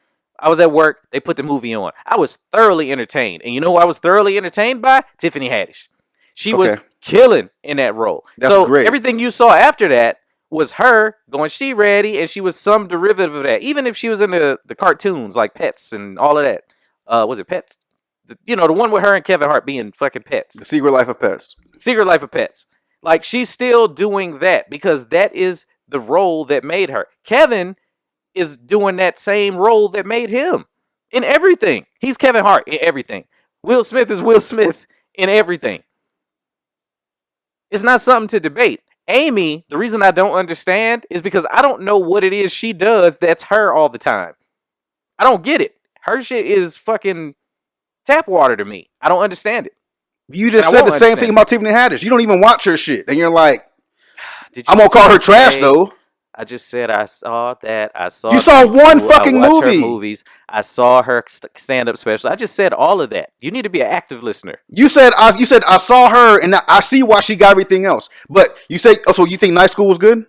I was at work. They put the movie on. I was thoroughly entertained. And you know who I was thoroughly entertained by? Tiffany Haddish. She was killing in that role. That's so great. Everything you saw after that was her going, she ready, and she was some derivative of that. Even if she was in the cartoons like Pets and all of that. Was it Pets? The one with her and Kevin Hart being fucking pets. The Secret Life of Pets. Secret Life of Pets. Like, she's still doing that because that is the role that made her. Kevin is doing that same role that made him in everything. He's Kevin Hart in everything. Will Smith is Will Smith in everything. It's not something to debate. Amy, the reason I don't understand is because I don't know what it is she does that's her all the time. I don't get it. Her shit is fucking tap water to me. I don't understand it. You just said the same thing about Tiffany Haddish. You don't even watch her shit. And you're like, I'm going to call her trash, though. I just said I saw that. You saw one fucking movie. Her movies. I saw her stand-up special. I just said all of that. You need to be an active listener. You said I saw her, and I see why she got everything else. But you say, so you think Night School was good?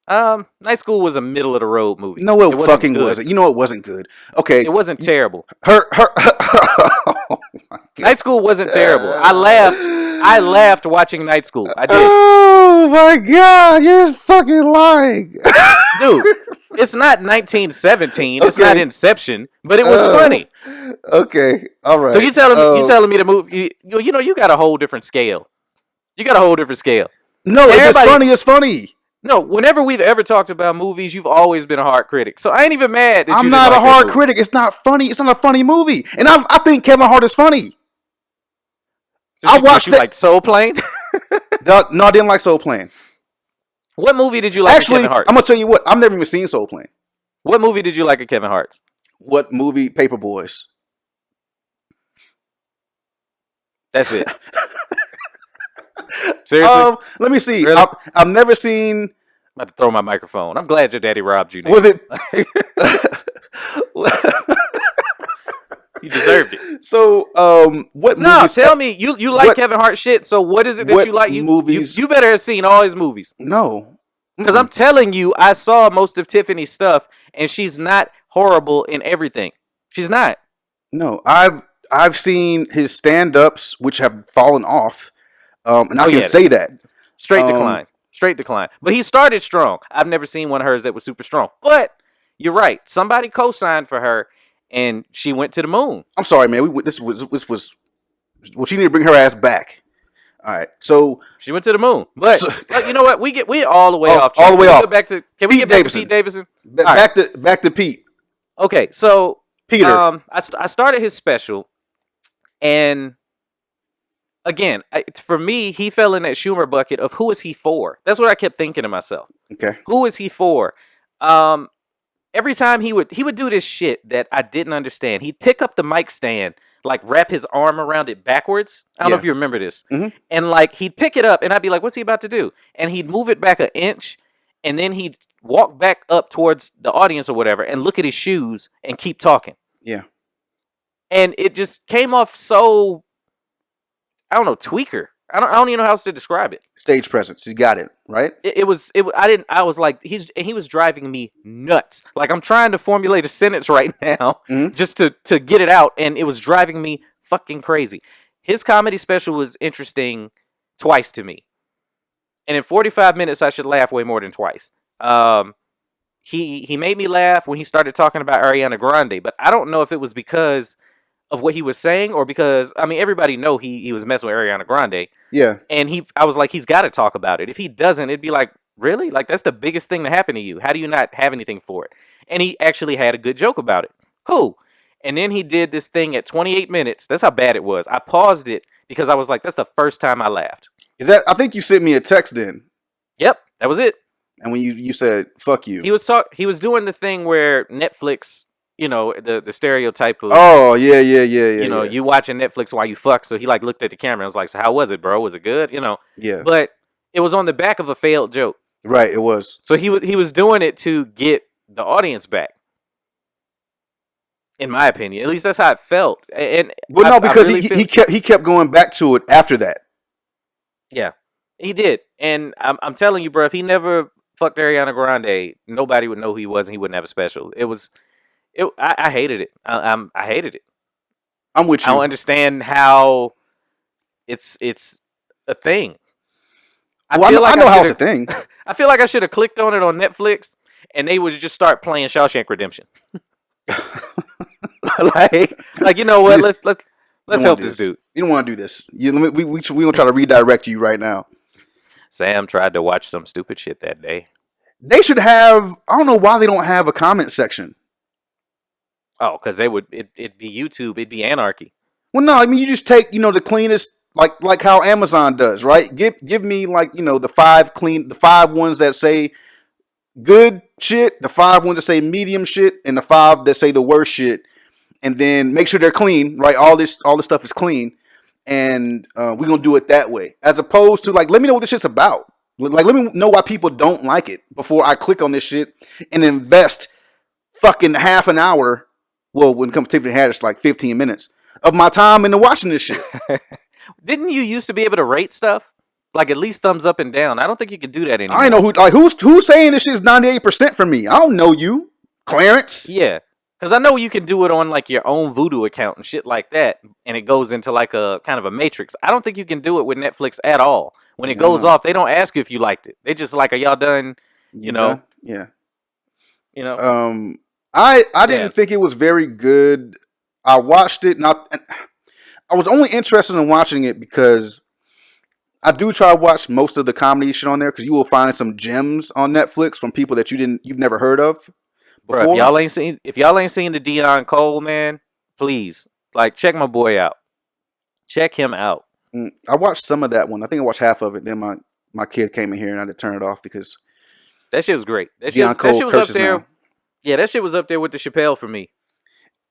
Night School was a middle of the road movie. No, it wasn't fucking good. wasn't. You know it wasn't good. Okay. It wasn't terrible. Her oh my God. Night School wasn't terrible. I laughed watching Night School. I did. Oh my God, you're fucking lying. Dude, it's not 1917. It's not Okay. Inception, but it was funny. Okay, all right. So you telling me the movie? You know, you got a whole different scale. You got a whole different scale. No, if it's Everybody- funny, it's funny. No, whenever we've ever talked about movies, you've always been a hard critic. So I ain't even mad that I'm you not a didn't like hard that movie. critic. It's not funny. It's not a funny movie. And I think Kevin Hart is funny. I watched you that. like Soul Plane. No, I didn't like Soul Plane. What movie did you like? Actually, of Kevin Hart's? I'm gonna tell you what. I've never even seen Soul Plane. What movie did you like of Kevin Hart's? What movie? Paper Boys. That's it. Seriously, Let me see. Really? I've never seen. I'm about to throw my microphone. I'm glad your daddy robbed you. Nate. Was it? You deserved it. So, what No, movies? tell me you like what- Kevin Hart shit. So what is it that what you like? movies- You better have seen all his movies. No, Because I'm telling you, I saw most of Tiffany's stuff, and she's not horrible in everything. She's not. no. I've seen his stand-ups, which have fallen off, and I can yeah. say that. Straight decline. Straight decline. But he started strong. I've never seen one of hers that was super strong. But you're right. Somebody co-signed for her, and she went to the moon. I'm sorry, man. This was. Well, she need to bring her ass back. All right, so She went to the moon. But you know what? We all the way Oh, off. track. all the way Can we off. get back to? Can we Pete get back Davidson. to Pete Davidson? back to Pete. Okay, so Peter. I started his special, and again, for me, he fell in that Schumer bucket of who is he for? That's what I kept thinking to myself. Okay. Who is he for? Every time he would do this shit that I didn't understand. He'd pick up the mic stand, like wrap his arm around it backwards. I don't know Yeah. if you remember this. Mhm. And like he'd pick it up, and I'd be like, "What's he about to do?" And he'd move it back an inch, and then he'd walk back up towards the audience or whatever, and look at his shoes and keep talking. Yeah. And it just came off so, I don't know, tweaker. I don't even know how else to describe it. Stage presence. He's got it right. I was like, he was driving me nuts. Like I'm trying to formulate a sentence right now Mhm. just to get it out, and it was driving me fucking crazy. His comedy special was interesting twice to me. And in 45 minutes I should laugh way more than twice. He made me laugh when he started talking about Ariana Grande, but I don't know if it was because of what he was saying or because everybody know he was messing with Ariana Grande. Yeah. And I was like, he's got to talk about it. If he doesn't, it'd be like, really? Like, that's the biggest thing to happen to you. How do you not have anything for it? And he actually had a good joke about it. Cool. And then he did this thing at 28 minutes. That's how bad it was. I paused it because I was like, that's the first time I laughed. I think you sent me a text then, Yep, that was it. and when you said "fuck you," He was doing the thing where Netflix, the stereotype of, oh yeah. you watching Netflix while you fuck. So he like looked at the camera and was like, so how was it, bro? Was it good? Yeah. But it was on the back of a failed joke. Right. It was. So he was doing it to get the audience back. In my opinion, at least that's how it felt. And Well, no, because really he kept going back to it after that. yeah, he did. And I'm telling you, bro, if he never fucked Ariana Grande, nobody would know who he was, and he wouldn't have a special. I hated it. I hated it. I'm with you. I don't understand how it's a thing. I know how it's a thing. I feel like I should have clicked on it on Netflix, and they would just start playing Shawshank Redemption. like you know what? Let's help this dude. You don't want to do this. We gonna try to redirect you right now. Sam tried to watch some stupid shit that day. They should have. I don't know why they don't have a comment section. Oh, because it'd be YouTube, it'd be anarchy. Well, no, I mean you just take the cleanest, like how Amazon does, right? Give me the 5 ones that say good shit, the 5 ones that say medium shit, and the 5 that say the worst shit, and then make sure they're clean, right? All this stuff is clean, and we're gonna do it that way, as opposed to let me know what this shit's about. Let me know why people don't like it before I click on this shit and invest fucking half an hour. Well, when it comes to Tiffany Haddish, 15 minutes of my time into watching this shit. Didn't you used to be able to rate stuff? Like at least thumbs up and down. I don't think you can do that anymore. I know who's saying this shit's 98% for me. I don't know you, Clarence. Yeah. Because I know you can do it on like your own Voodoo account and shit like that, and it goes into like a kind of a matrix. I don't think you can do it with Netflix at all. When it goes off, they don't ask you if you liked it. They just like, are y'all done? You know? Yeah. You know? I didn't think it was very good. I watched it, and I was only interested in watching it because I do try to watch most of the comedy shit on there because you will find some gems on Netflix from people that you've never heard of. Bro, if y'all ain't seen the Dion Cole, man, please like check my boy out. Check him out. I watched some of that one. I think I watched half of it. Then my kid came in here and I had to turn it off because that shit was great. That shit was up there. Now. Yeah, that shit was up there with the Chappelle for me.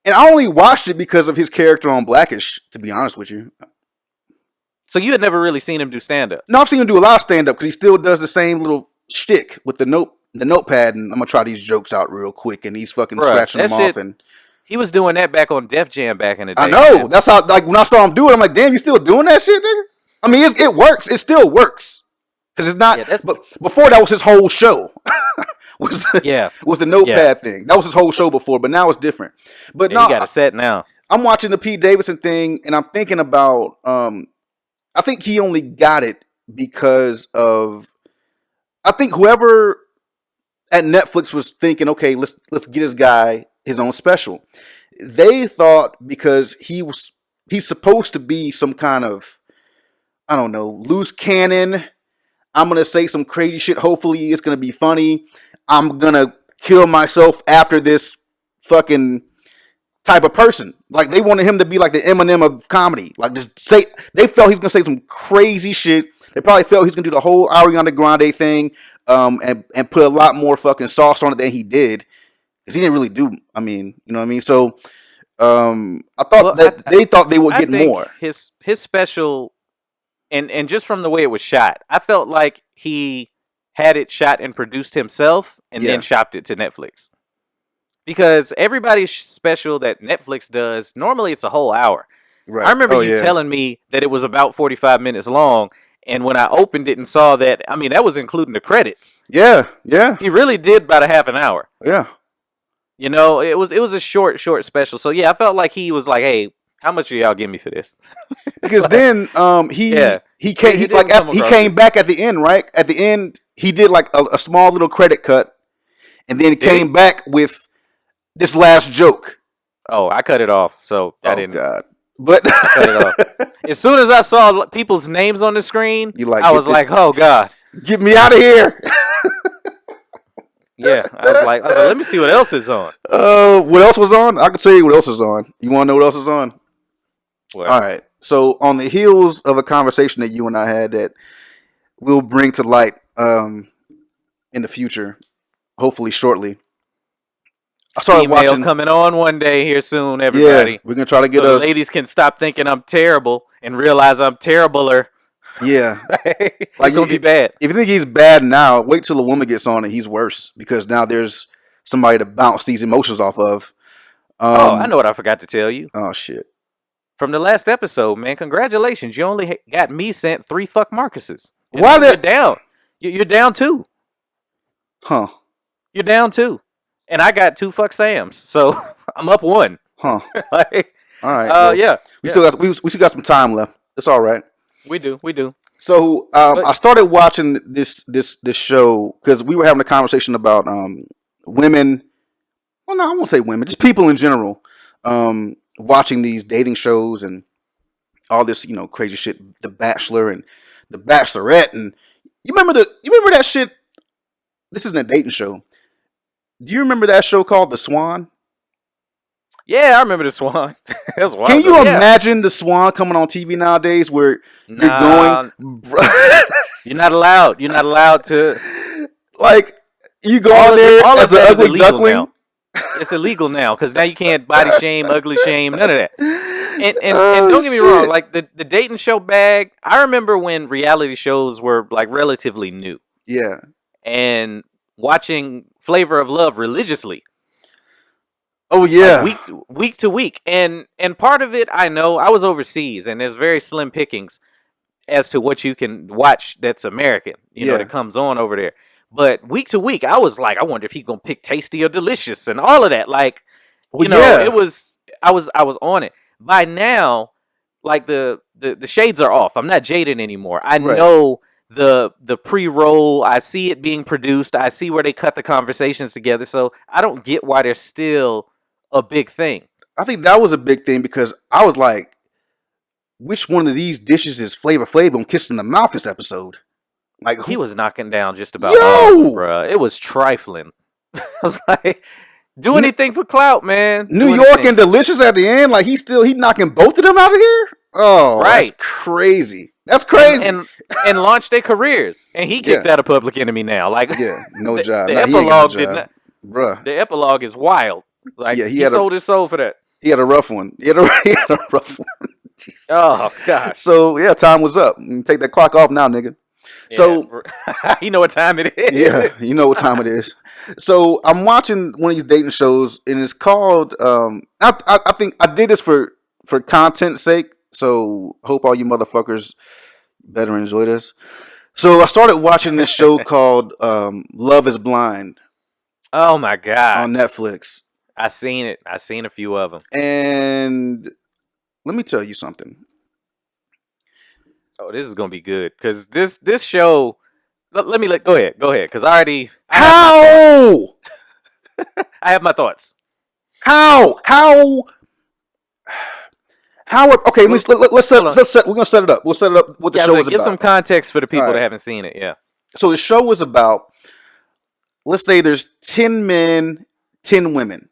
And I only watched it because of his character on Blackish, to be honest with you. So you had never really seen him do stand-up? No, I've seen him do a lot of stand-up because he still does the same little shtick with the notepad, and I'm gonna try these jokes out real quick, and he's fucking scratching them off. And he was doing that back on Def Jam back in the day. I know. Man. That's how. Like when I saw him do it, I'm like, damn, you still doing that shit, nigga? I mean, it works. It still works because it's not. Yeah, but before that was his whole show. with the notepad thing. That was his whole show before, but now it's different. But no, he got a set now. I'm watching the Pete Davidson thing, and I'm thinking about. I think he only got it because of. I think whoever at Netflix was thinking, okay, let's get this guy his own special. They thought because he's supposed to be some kind of, I don't know, loose cannon. I'm gonna say some crazy shit. Hopefully, it's gonna be funny. I'm gonna kill myself after this fucking type of person. Like they wanted him to be like the Eminem of comedy. Like just say they felt he's gonna say some crazy shit. They probably felt he's gonna do the whole Ariana Grande thing, and put a lot more fucking sauce on it than he did. Because he didn't really do. I mean, you know what I mean. So, I thought they thought they would get more. His special, and just from the way it was shot, I felt like he had it shot and produced himself, and then shopped it to Netflix. Because everybody's special that Netflix does, normally it's a whole hour. Right. I remember you telling me that it was about 45 minutes long, and when I opened it and saw that, I mean, that was including the credits. Yeah, yeah. He really did about a half an hour. Yeah. You know, it was a short special. So yeah, I felt like he was like, "Hey, how much are y'all give me for this?" Because like, then he came back at the end, right? At the end, he did like a small little credit cut, and then he came back with this last joke. Oh, I cut it off, so I didn't. God. But I cut it off. As soon as I saw people's names on the screen, I was like, "Oh God, get me out of here!" Yeah, I was like, let me see what else is on. What else was on? I can tell you what else is on. You want to know what else is on? What? All right. So on the heels of a conversation that you and I had that we'll bring to light in the future, hopefully shortly. I started watching coming on one day here soon. Everybody, yeah, we're gonna try to get us. Ladies can stop thinking I'm terrible and realize I'm terribler. Yeah, it's gonna be bad. If you think he's bad now, wait till a woman gets on and he's worse because now there's somebody to bounce these emotions off of. I know what I forgot to tell you. Oh shit! From the last episode, man, congratulations! You only got me sent 3 fuck Marcuses. Why you're down? You're down 2. Huh? You're down 2, and I got 2 fuck Sams, so I'm up 1. Huh? Like, all right. Yeah. We still got some time left. It's all right. We do. So I started watching this show because we were having a conversation about women. Well, no, I won't say women, just people in general, watching these dating shows and all this, crazy shit. The Bachelor and The Bachelorette, and you remember that shit? This isn't a dating show. Do you remember that show called The Swan? Yeah, I remember The Swan. That's wild. Can you imagine The Swan coming on TV nowadays where you're going? You're not allowed. You're not allowed to. Like, you go on there as the ugly duckling. Now. It's illegal now because now you can't body shame, ugly shame, none of that. And don't get me wrong, like the dating show bag, I remember when reality shows were like relatively new. Yeah. And watching Flavor of Love religiously. Oh yeah, like week to week, and part of it I know I was overseas, and there's very slim pickings. as to what you can watch that's American, that comes on over there. But week to week, I was like, I wonder if he's gonna pick Tasty or Delicious and all of that. Like, it was I was on it. By now, like the shades are off. I'm not jaded anymore. I know the pre-roll. I see it being produced. I see where they cut the conversations together. So I don't get why they're still a big thing. I think that was a big thing because I was like, which one of these dishes is Flavor Flav on Kiss in the Mouth this episode? Like he was knocking down just about all of them, bro. It was trifling. I was like, do anything for clout, man. New York and Delicious at the end, like he's knocking both of them out of here. Oh, right. That's crazy. That's crazy. And launched their careers. And he kicked out of Public Enemy now. Like, no job. The epilogue did not. Bruh. The epilogue is wild. Like, he sold his soul for that. He had a rough one. He had a rough one. Jesus. Oh, gosh. So, time was up. Take that clock off now, nigga. Yeah, so, you know what time it is. Yeah, you know what time it is. So, I'm watching one of these dating shows, and it's called, I think I did this for content's sake, so hope all you motherfuckers better enjoy this. So, I started watching this show called Love is Blind. Oh, my God. On Netflix. I seen it. I seen a few of them. And let me tell you something. Oh, this is gonna be good because this show. Go ahead, because I have my thoughts. How? Okay, let's set. We're gonna set it up. We'll set it up. What the show is about. Give some context for the people that haven't seen it. Yeah. So the show is about. Let's say there's 10 men, 10 women.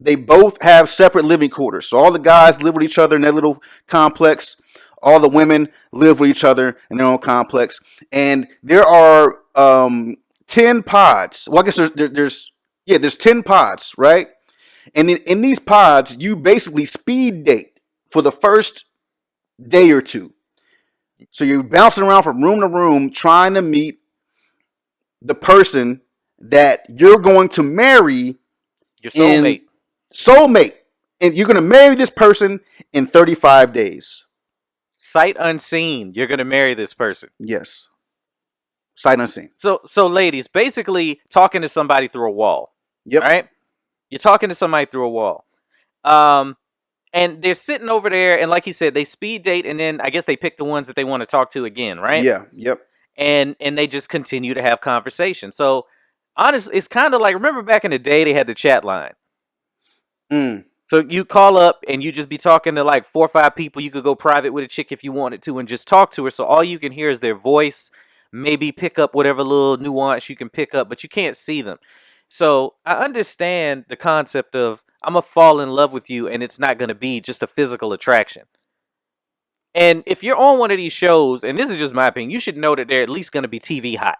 They both have separate living quarters. So all the guys live with each other in their little complex. All the women live with each other in their own complex. And there are 10 pods. Well, I guess there's 10 pods, right? And in these pods, you basically speed date for the first day or two. So you're bouncing around from room to room trying to meet the person that you're going to marry. Your soulmate. Soulmate. And you're going to marry this person in 35 days. Sight unseen. You're going to marry this person. Yes. Sight unseen. So ladies, basically talking to somebody through a wall. Yep. Right? You're talking to somebody through a wall. And they're sitting over there, and like he said, they speed date, and then I guess they pick the ones that they want to talk to again, right? Yeah. Yep. And they just continue to have conversation. So honestly, it's kind of like, remember back in the day, they had the chat line. So you call up and you just be talking to like 4 or 5 people. You could go private with a chick if you wanted to and just talk to her. So all you can hear is their voice, maybe pick up whatever little nuance you can pick up, but you can't see them. So I understand the concept of I'm going to fall in love with you and it's not going to be just a physical attraction. And if you're on one of these shows, and this is just my opinion, you should know that they're at least going to be TV hot.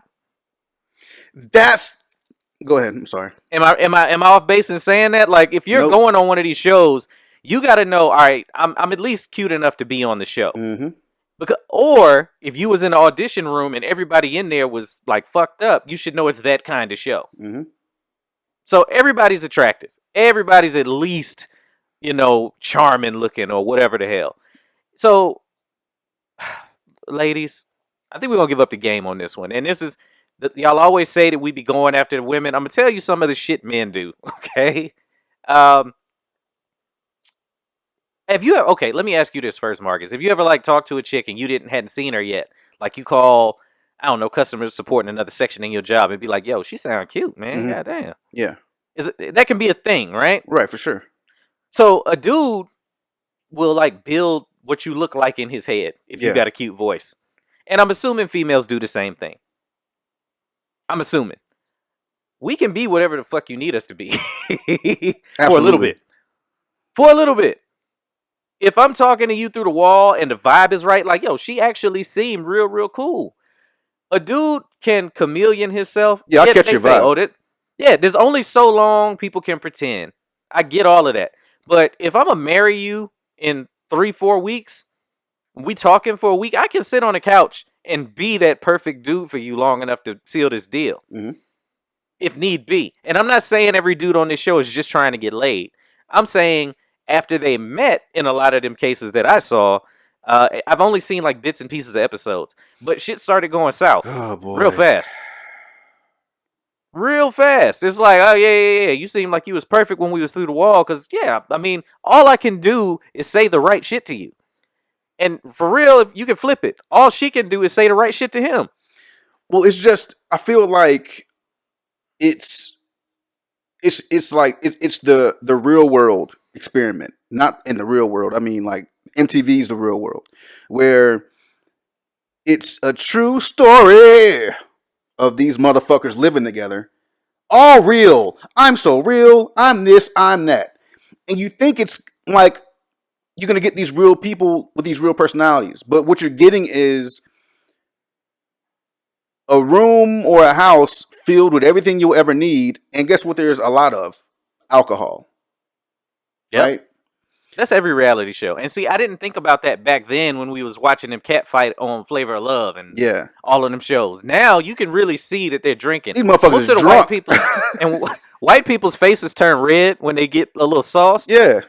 Go ahead. I'm sorry. Am I off base in saying that? Like, if you're going on one of these shows, you got to know. All right, I'm at least cute enough to be on the show. Mm-hmm. Or if you was in the audition room and everybody in there was like fucked up, you should know it's that kind of show. Mm-hmm. So everybody's attractive. Everybody's at least, charming looking or whatever the hell. So, ladies, I think we're gonna give up the game on this one. And this is. Y'all always say that we be going after the women. I'm going to tell you some of the shit men do, okay? Okay, let me ask you this first, Marcus. Have you ever, talked to a chick and you hadn't seen her yet? Like, you call, I don't know, customer support in another section in your job and be like, yo, she sound cute, man. Mm-hmm. Goddamn. Yeah. That can be a thing, right? Right, for sure. So, a dude will, build what you look like in his head if you got a cute voice. And I'm assuming females do the same thing. I'm assuming. We can be whatever the fuck you need us to be. For a little bit. For a little bit. If I'm talking to you through the wall and the vibe is right, like, yo, she actually seemed real, real cool. A dude can chameleon himself. Yeah, I'll catch your vibe. There's only so long people can pretend. I get all of that. But if I'm going to marry you in 3-4 weeks, we talking for a week, I can sit on the couch and be that perfect dude for you long enough to seal this deal. Mm-hmm. If need be. And I'm not saying every dude on this show is just trying to get laid. I'm saying after they met, in a lot of them cases that I saw, I've only seen like bits and pieces of episodes, but shit started going south Oh boy. real fast. Real fast. It's like, oh yeah. You seem like you was perfect when we was through the wall. Cause yeah, I mean, all I can do is say the right shit to you. And for real, if you can flip it, all she can do is say the right shit to him. Well, it's just I feel like it's like it's the real world experiment, not in the real world. I mean, like MTV's the real world, where it's a true story of these motherfuckers living together. All real. I'm so real. I'm this. I'm that. And you think it's like you're gonna get these real people with these real personalities, but what you're getting is a room or a house filled with everything you'll ever need, and guess what? There's a lot of alcohol. Yep. Right? That's every reality show. And see, I didn't think about that back then when we was watching them cat fight on Flavor of Love and Yeah. all of them shows. Now you can really see that they're drinking. These motherfuckers Most is of the drunk. white people and white people's faces turn red when they get a little sauced. Yeah.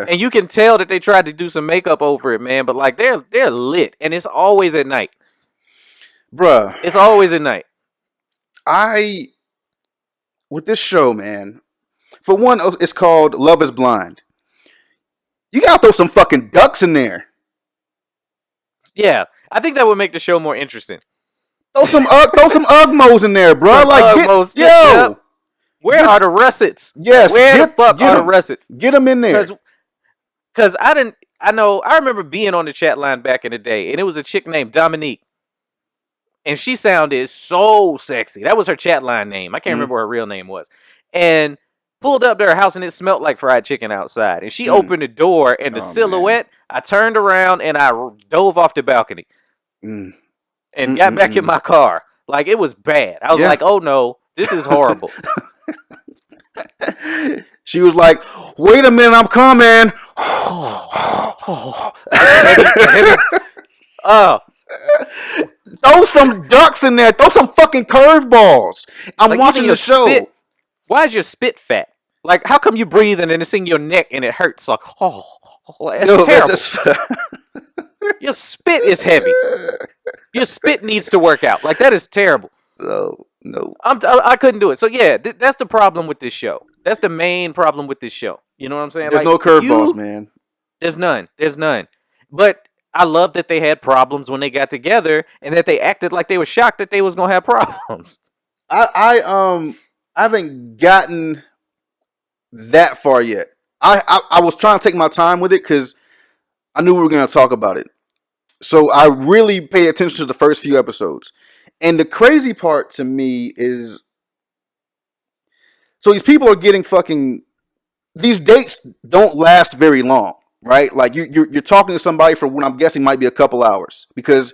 And you can tell that they tried to do some makeup over it, man. But like they're lit, and it's always at night. Bruh. It's always at night. With this show, man, for one, it's called Love is Blind. You gotta throw some fucking ducks in there. Yeah, I think that would make the show more interesting. Throw some Ugmos in there, bro. Some Like, Ugmos, yo, yep. Where are the russets? Yes, Where the fuck are the them. russets? Get them in there. Because I remember being on the chat line back in the day, and it was a chick named Dominique. And she sounded so sexy. That was her chat line name. I can't remember what her real name was. And pulled up to her house, and it smelled like fried chicken outside. And she opened the door, and the silhouette, man. I turned around, and I dove off the balcony. And got back in my car. Like, it was bad. I was like, oh, no, this is horrible. She was like, wait a minute, I'm coming. Throw some ducks in there. Throw some fucking curveballs. I'm like, watching the show. Spit, why is your spit fat? Like, how come you breathing and it's in your neck and it hurts? Like, that's terrible. Your spit is heavy. Your spit needs to work out. Like, that is terrible. No. I couldn't do it. So, yeah, that's the problem with this show. That's the main problem with this show. You know what I'm saying? There's no curveballs, man. There's none. But I love that they had problems when they got together and that they acted like they were shocked that they was going to have problems. I haven't gotten that far yet. I was trying to take my time with it because I knew we were going to talk about it. So I really paid attention to the first few episodes. And the crazy part to me is, so these people are getting these dates don't last very long, right? Like you're talking to somebody for what I'm guessing might be a couple hours because,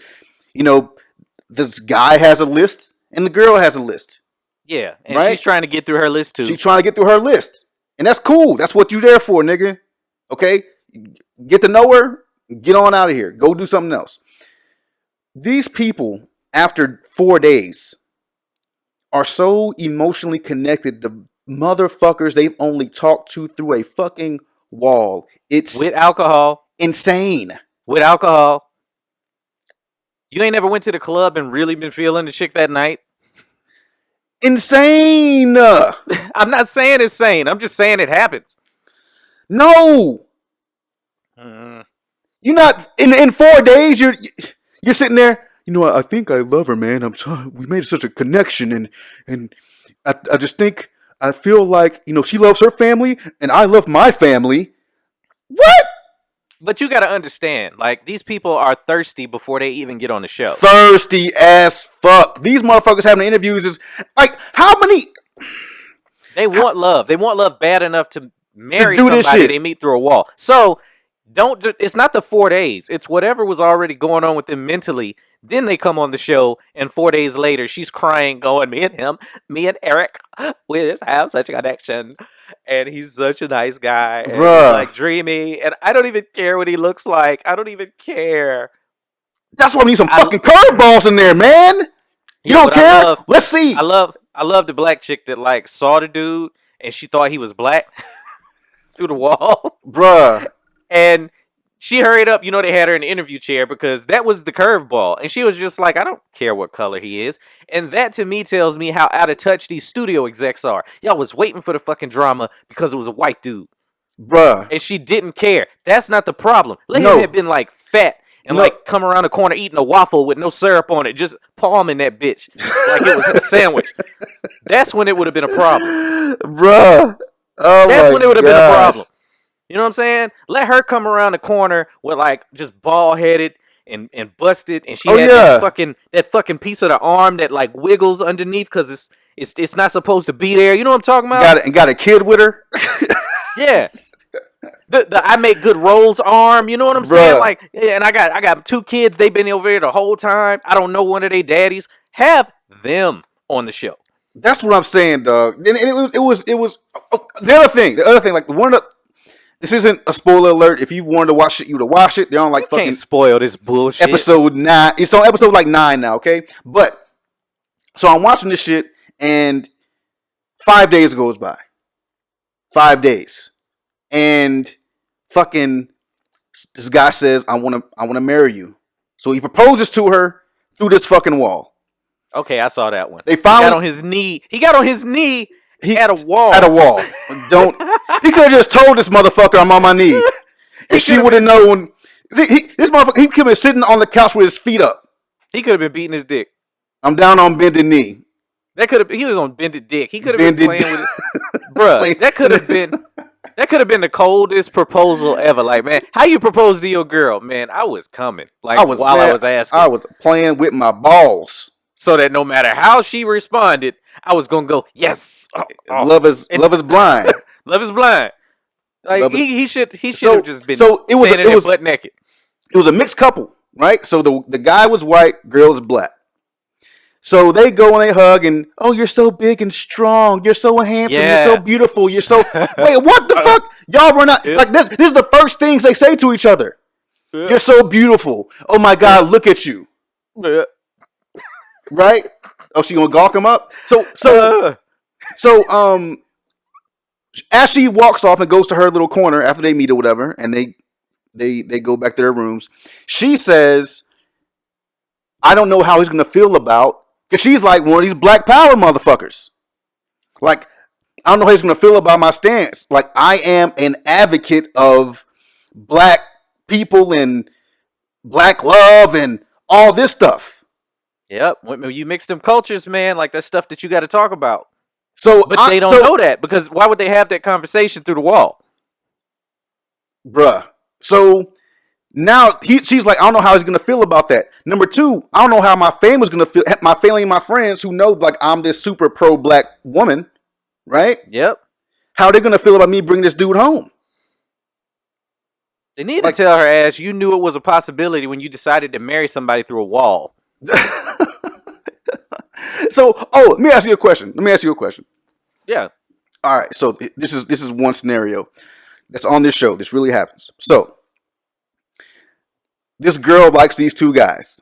this guy has a list and the girl has a list. Yeah, and right? She's trying to get through her list too. She's trying to get through her list. And that's cool. That's what you're there for, nigga. Okay? Get to know her, get on out of here. Go do something else. These people, after 4 days, are so emotionally connected to motherfuckers they've only talked to through a fucking wall. It's with alcohol. Insane. With alcohol. You ain't never went to the club and really been feeling the chick that night? Insane. I'm not saying it's sane. I'm just saying it happens. No. You're not in 4 days. You're sitting there. I think I love her, man. We made such a connection, and I just think I feel like she loves her family, and I love my family. What? But you got to understand, like, these people are thirsty before they even get on the show. Thirsty as fuck. These motherfuckers having interviews is like, how many? They want love. They want love bad enough to marry somebody they meet through a wall. So it's not the 4 days. It's whatever was already going on with them mentally. Then they come on the show, and 4 days later, she's crying, going, me and Eric, we just have such a connection. And he's such a nice guy. And he's like dreamy. And I don't even care what he looks like. I don't even care. That's why we need some fucking curveballs in there, man. You don't care? Let's see. I love the black chick that like saw the dude and she thought he was black through the wall. Bruh. And she hurried up. You know, they had her in the interview chair because that was the curveball. And she was just like, I don't care what color he is. And that to me tells me how out of touch these studio execs are. Y'all was waiting for the fucking drama because it was a white dude. Bruh. And she didn't care. That's not the problem. Let No. him have been like fat and No. like come around the corner eating a waffle with no syrup on it, just palming that bitch like it was a sandwich. That's when it would have been a problem. Bruh. Oh That's my when it would have been a gosh. problem. You know what I'm saying? Let her come around the corner with like just bald headed and busted, and she had that fucking piece of the arm that like wiggles underneath because it's not supposed to be there. You know what I'm talking about? Got a kid with her. Yeah. The I make good rolls arm, you know what I'm saying? Bruh. Like, yeah, and I got 2 kids. They've been over here the whole time. I don't know one of their daddies. Have them on the show. That's what I'm saying, dog. And it was the other thing. Like one of the, this isn't a spoiler alert. If you wanted to watch it, you would have watched it. They're on like fucking Can't spoil this bullshit. episode 9. It's on episode like 9 now, okay? But so I'm watching this shit, and 5 days goes by. 5 days, and fucking this guy says, I want to marry you. So he proposes to her through this fucking wall. Okay, I saw that one. They finally got on his knee. He got on his knee at a wall. At a wall. Don't. He could have just told this motherfucker I'm on my knee, and she would have known. This motherfucker, he could have been sitting on the couch with his feet up. He could have been beating his dick. I'm down on bended knee. He was on bended dick. He could have been playing with it. Bruh, that could have been the coldest proposal ever. Like, man, how you propose to your girl? Man, I was coming. Like, I was asking. I was playing with my balls. So that no matter how she responded, I was gonna go, yes. Love is blind. Love is blind. Like he should have just been standing there butt naked. It was a mixed couple, right? So the guy was white, girl is black. So they go and they hug and, oh, you're so big and strong. You're so handsome. Yeah. You're so beautiful. You're so wait, what the fuck? Y'all were not like this. This is the first things they say to each other. You're so beautiful. Oh my God, look at you. Right? Oh, she gonna gawk him up? So as she walks off and goes to her little corner after they meet or whatever, and they go back to their rooms, she says, I don't know how he's gonna feel about, because she's like one of these black power motherfuckers. Like, I don't know how he's gonna feel about my stance. Like, I am an advocate of black people and black love and all this stuff. Yep, when you mix them cultures, man, like that's stuff that you got to talk about. But they don't know that, because why would they have that conversation through the wall? Bruh. So now she's like, I don't know how he's gonna feel about that. Number 2, I don't know how my family's gonna feel. My family and my friends who know like I'm this super pro black woman, right? Yep. How are they gonna feel about me bringing this dude home? They need to tell her ass you knew it was a possibility when you decided to marry somebody through a wall. So, let me ask you a question. Yeah. All right. So this is one scenario that's on this show. This really happens. So this girl likes these 2 guys.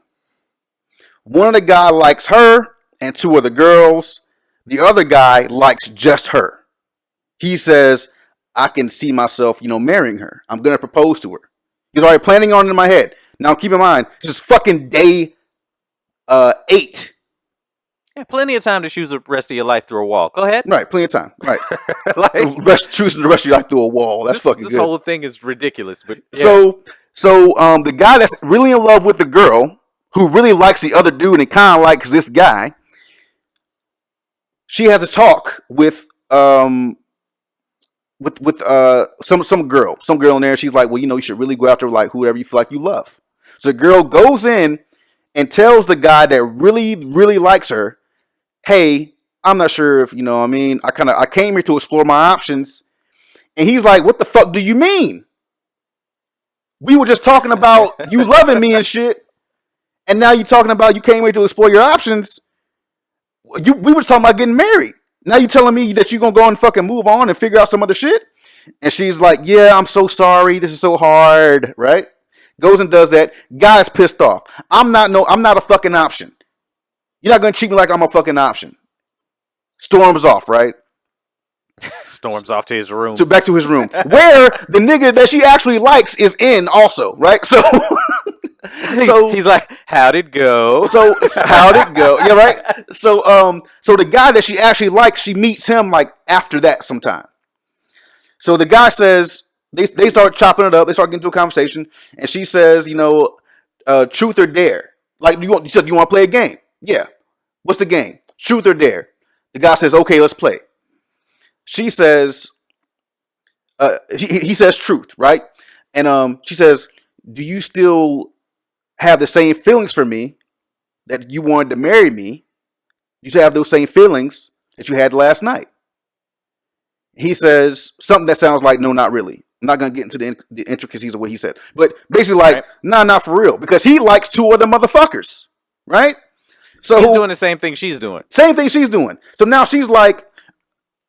One of the guys likes her and 2 other girls. The other guy likes just her. He says, I can see myself, marrying her. I'm going to propose to her. He's already planning on it in my head. Now, keep in mind, this is fucking day 8. Yeah, plenty of time to choose the rest of your life through a wall. Go ahead. Right, plenty of time. Right. Choosing the rest of your life through a wall. That's fucking good. This whole thing is ridiculous. But yeah. So the guy that's really in love with the girl, who really likes the other dude and kind of likes this guy, she has a talk with some girl in there. She's like, well, you should really go after like whoever you feel like you love. So the girl goes in and tells the guy that really, really likes her, hey, I'm not sure if, I came here to explore my options. And he's like, what the fuck do you mean? We were just talking about you loving me and shit. And now you're talking about you came here to explore your options. We were just talking about getting married. Now you're telling me that you're going to go and fucking move on and figure out some other shit? And she's like, yeah, I'm so sorry. This is so hard, right? Goes and does that. Guy's pissed off. I'm not a fucking option. You're not going to treat me like I'm a fucking option. Storms off, right? Storms off to his room. to back to his room, where the nigga that she actually likes is in also, right? So he's like, how'd it go? So how'd it go? Yeah, right. So the guy that she actually likes, she meets him like after that sometime. So the guy says they start chopping it up. They start getting into a conversation, and she says, truth or dare. Like you said, you want to play a game? Yeah. What's the game? Truth or dare? The guy says, okay, let's play. She says, he says truth, right? And she says, do you still have the same feelings for me that you wanted to marry me? You still have those same feelings that you had last night? He says something that sounds like, no, not really. I'm not going to get into the intricacies of what he said. But basically like, nah, not for real. Because he likes two other motherfuckers, right? So he's doing the same thing she's doing. Same thing she's doing. So now she's like,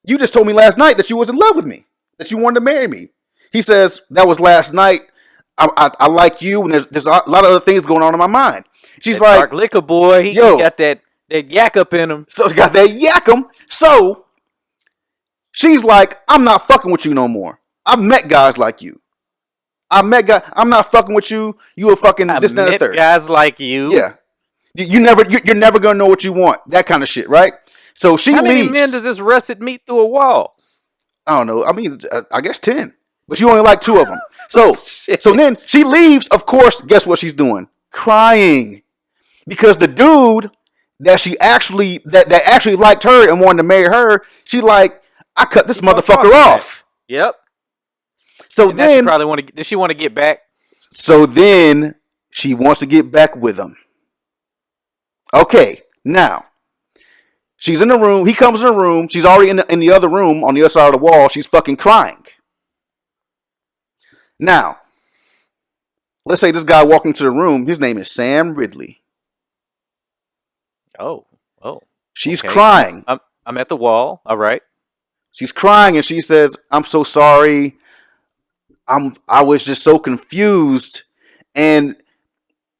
you just told me last night that you was in love with me, that you wanted to marry me. He says, that was last night. I like you, and there's a lot of other things going on in my mind. She's that like, dark liquor boy, he got that yak up in him. So he's got that yakum. So she's like, I'm not fucking with you no more. I've met guys like you. I'm not fucking with you. You a fucking this, that, and the third. Guys like you. Yeah. You're never gonna know what you want. That kind of shit, right? So she leaves. How many men does this russet meet through a wall? I don't know. I mean, I guess 10. But you only like 2 of them. So then she leaves. Of course, guess what she's doing? Crying. Because the dude that she actually that actually liked her and wanted to marry her, she like, I cut this motherfucker off. Yep. So and then does she want to get back? So then she wants to get back with him. Okay, now she's in the room. He comes in the room. She's already in the other room on the other side of the wall. She's fucking crying. Now, let's say this guy walked into the room. His name is Sam Ridley. Oh. She's crying. I'm at the wall. All right. She's crying and she says, "I'm so sorry. I was just so confused. And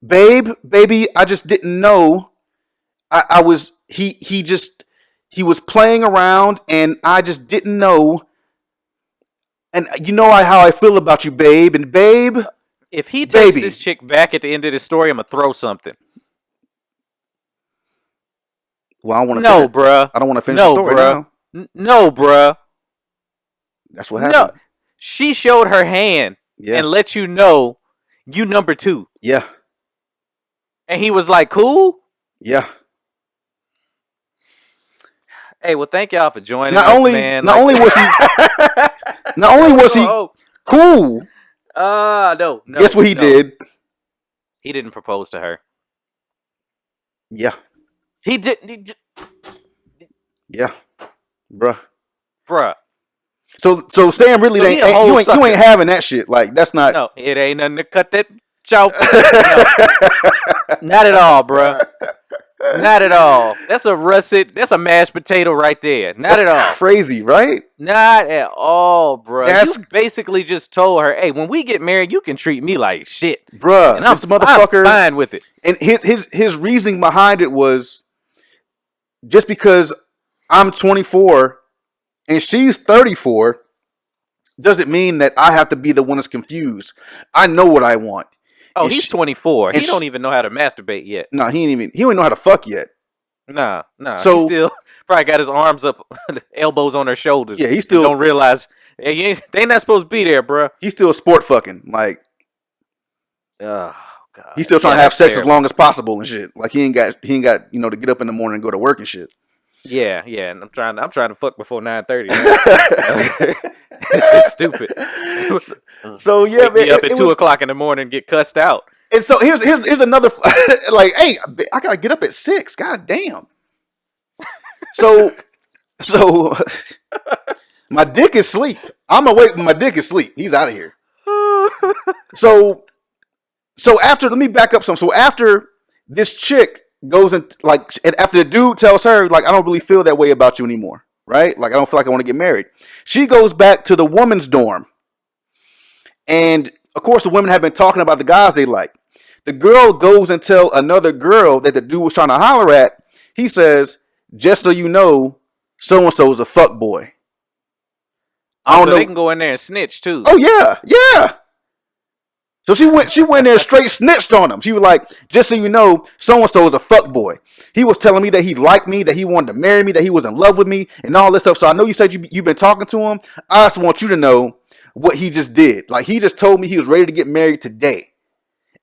baby, I just didn't know. He was playing around and I just didn't know. And you know how I feel about you, babe. And babe, if he takes this chick back at the end of the story, I'm gonna throw something." Well, I want to. No, bruh. I don't want to finish the story now. No, bruh. That's what happened. No, she showed her hand and let you know you number 2. Yeah. And he was like, "Cool." Yeah. Hey, well, thank y'all for joining us, man. Not only was he cool. No. Guess what he did? He didn't propose to her. Yeah. He didn't. Yeah. Bruh. So Sam really you ain't having that shit. Like, that's not. No, it ain't nothing to cut that chow. No. Not at all, bruh. Not at all. That's a russet. That's a mashed potato right there. Not at all. Crazy, right? Not at all, bro. You basically just told her, "Hey, when we get married, you can treat me like shit, bruh." And this motherfucker, I'm fine with it. And his reasoning behind it was, just because I'm 24 and she's 34 doesn't mean that I have to be the one that's confused. I know what I want. Oh, he's 24. He don't even know how to masturbate yet. No, he don't know how to fuck yet. Nah. So he still probably got his arms up, elbows on her shoulders. Yeah, he still don't realize they ain't not supposed to be there, bro. He's still sport fucking. Like, oh god, he's still trying to have sex as long as possible and shit. Like he ain't got to get up in the morning and go to work and shit. Yeah, and I'm trying to fuck before 9:30. It's just stupid. So yeah, man, up at 2:00 in the morning and get cussed out. And so here's another like, hey, I gotta get up at 6. God damn. So my dick is asleep. I'm awake, but my dick is asleep. He's out of here. So after, let me back up some. So after this chick goes and like, after the dude tells her like, I don't really feel that way about you anymore, right? Like, I don't feel like I want to get married. She goes back to the woman's dorm, and of course the women have been talking about the guys they like. The girl goes and tell another girl that the dude was trying to holler at. He says, "Just so you know, so and so is a fuck boy." I don't so know. they can go in there and snitch too. Oh yeah. So she went there and straight snitched on him. She was like, just so you know, so-and-so is a fuck boy. He was telling me that he liked me, that he wanted to marry me, that he was in love with me, and all this stuff. So I know you said you've been talking to him. I just want you to know what he just did. Like, he just told me he was ready to get married today.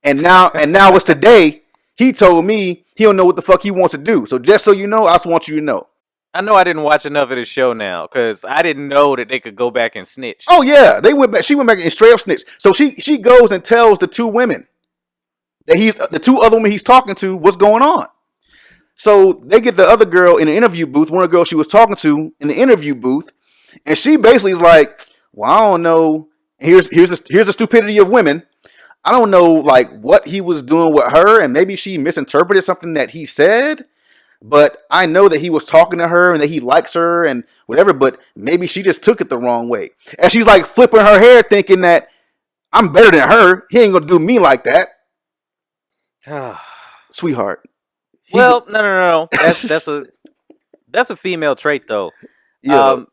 And now it's today. He told me he don't know what the fuck he wants to do. So just so you know, I just want you to know. I know I didn't watch enough of the show now because I didn't know that they could go back and snitch. Oh yeah, they went back. She went back and straight up snitched. So she goes and tells the two women that the two other women he's talking to what's going on. So they get the other girl in the interview booth, one of the girls she was talking to in the interview booth, and she basically is like, "Well, I don't know. Here's the stupidity of women. I don't know like what he was doing with her, and maybe she misinterpreted something that he said." But I know that he was talking to her and that he likes her and whatever, but maybe she just took it the wrong way. And she's like flipping her hair thinking that I'm better than her. He ain't going to do me like that. Sweetheart. Well, no. That's a female trait though. Yeah.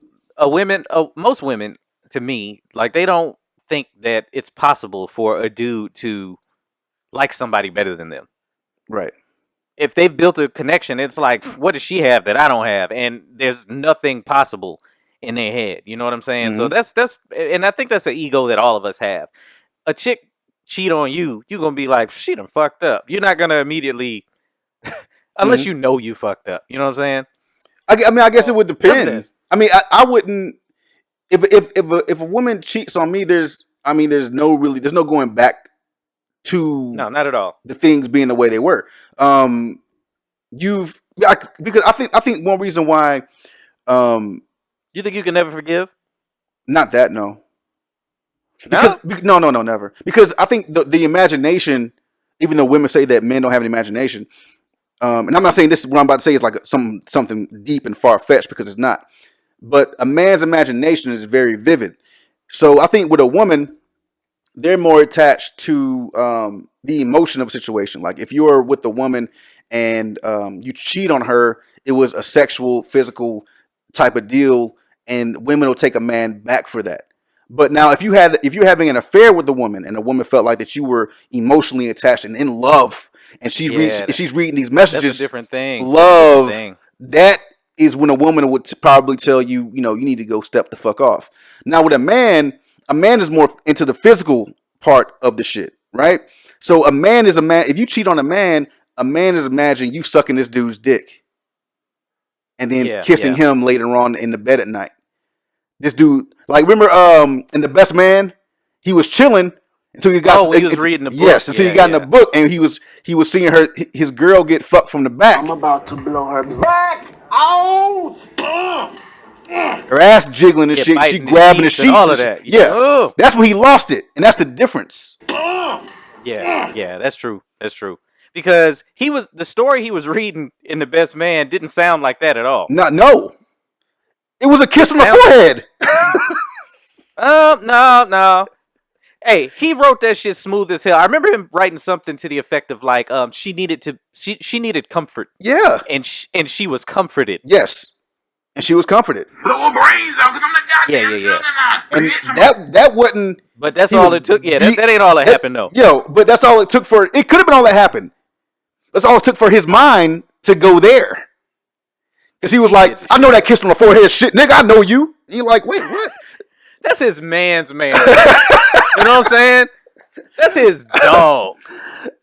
Most women, to me, like they don't think that it's possible for a dude to like somebody better than them. Right. If they've built a connection, it's like, what does she have that I don't have? And there's nothing possible in their head. You know what I'm saying? Mm-hmm. So that's, and I think that's an ego that all of us have. A chick cheat on you, you're going to be like, she done fucked up. You're not going to immediately, unless you know you fucked up. You know what I'm saying? I mean, I guess it would depend. I mean, I wouldn't, if a woman cheats on me, there's no going back to no, not at all. The things being the way they were. Because I think one reason why you think you can never forgive? Not that, no. Because, no, never. Because I think the imagination, even though women say that men don't have an imagination, and I'm not saying this, what I'm about to say is like something deep and far-fetched, because it's not. But a man's imagination is very vivid. So I think with a woman, they're more attached to the emotion of a situation. Like if you're with a woman and you cheat on her, it was a sexual, physical type of deal, and women will take a man back for that. But now if you're having an affair with a woman and a woman felt like that you were emotionally attached and in love, and she's reading these messages, that's a different thing. Love, that is when a woman would probably tell you, you need to go step the fuck off. Now with a man is more into the physical part of the shit, right? So a man is a man. If you cheat on a man is imagining you sucking this dude's dick and then kissing him later on in the bed at night. This dude, like, remember in The Best Man, he was chilling until he got. He was reading the book. Yes, until he got in the book, and he was seeing his girl get fucked from the back. I'm about to blow her back out. Her ass jiggling and shit. She grabbing the sheets. All of that. Yeah. That's when he lost it. And that's the difference. Yeah, that's true. That's true. Because the story he was reading in The Best Man didn't sound like that at all. No. It was a kiss on the forehead. No. Hey, he wrote that shit smooth as hell. I remember him writing something to the effect of like, she needed comfort. Yeah. And she was comforted. Yes. And she was comforted. Blow her brains out because I'm the goddamn juggernaut. And that wasn't. But that's all it took. Yeah, that ain't all that happened though. But that's all it took for. It could have been all that happened. That's all it took for his mind to go there. Because he was like, I know that kiss on the forehead shit, nigga. I know you. And you're like, wait, what? That's his man's man. You know what I'm saying? That's his dog.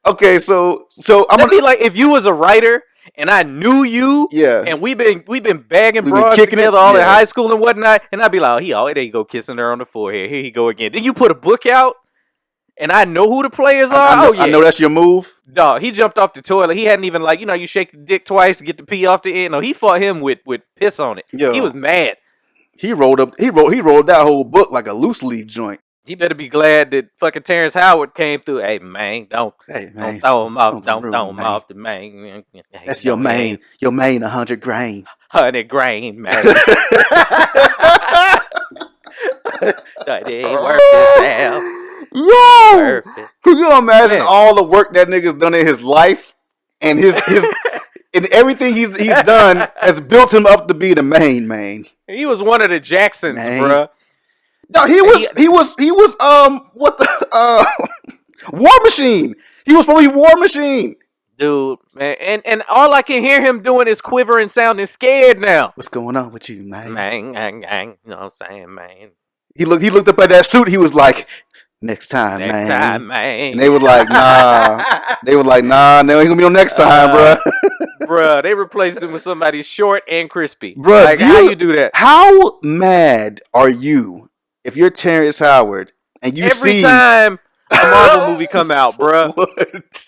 Okay, so I'm gonna be like if you was a writer. And I knew you, and we've been bagging broads together all in high school and whatnot. And I'd be like, there you go, kissing her on the forehead. Here you go again. Then you put a book out, and I know who the players are. I know that's your move. Dog, he jumped off the toilet. He hadn't even you shake the dick twice to get the pee off the end. No, he fought him with piss on it. Yo, he was mad. He rolled that whole book like a loose leaf joint. He better be glad that fucking Terrence Howard came through. Hey man, don't throw him off. Don't throw him off the main. That's your main. Your main 100 grain. 100 grain, man. That ain't worth this hell. Yo, can you imagine all the work that nigga's done in his life and his and everything he's done has built him up to be the main man. He was one of the Jacksons, bruh. No, he And was what the War Machine. He was supposed to be War Machine. dude, man, and all I can hear him doing is quivering, sounding scared now. What's going on with you, man? Man, you know what I'm saying, man. He looked up at that suit. He was like, next time, Next man. time, man. And they were like, nah. They were like, nah. There ain't gonna be no next time, Bruh, they replaced him with somebody short and crispy. Bruh, Like, how you do that? How mad are you if you're Terrence Howard and you Every see time a Marvel movie come out, bruh, what?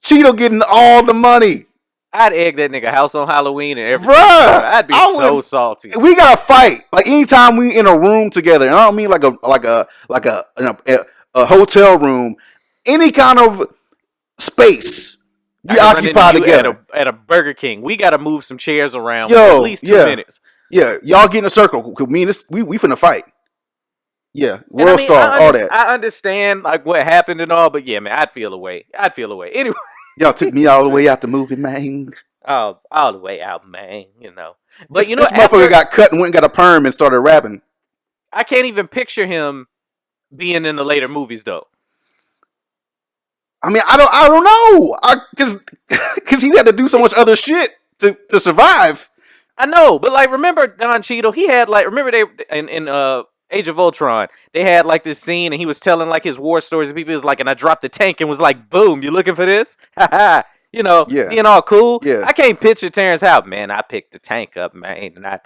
Cheeto getting all the money? I'd egg that nigga house on Halloween and everything. Bruh, I'd be I so would- salty. We gotta fight. Like anytime we in a room together, and I don't mean like a hotel room, any kind of space we I run into occupy you together. at a Burger King. We gotta move some chairs around Yo, for at least 2 yeah. minutes. Yeah, y'all get in a circle. Cause me and this, we finna fight. Yeah, And World Star, all that. I understand like what happened and all, but yeah, man, I'd feel away. Anyway, Y'all took me all the way out the movie, man. all the way out, man. You know, but This, you know, this motherfucker got cut and went and got a perm and started rapping. I can't even picture him being in the later movies though. I mean, I don't know, because he's had to do so much other shit to survive. I know, but like, remember Don Cheadle? He had like, remember they in Age of Ultron, they had like this scene, and he was telling like his war stories, and people was like, and I dropped the tank and was like, boom, you looking for this? You know, Yeah. being all cool. Yeah. I can't picture Terrence Howard, man. I picked the tank up, man, and I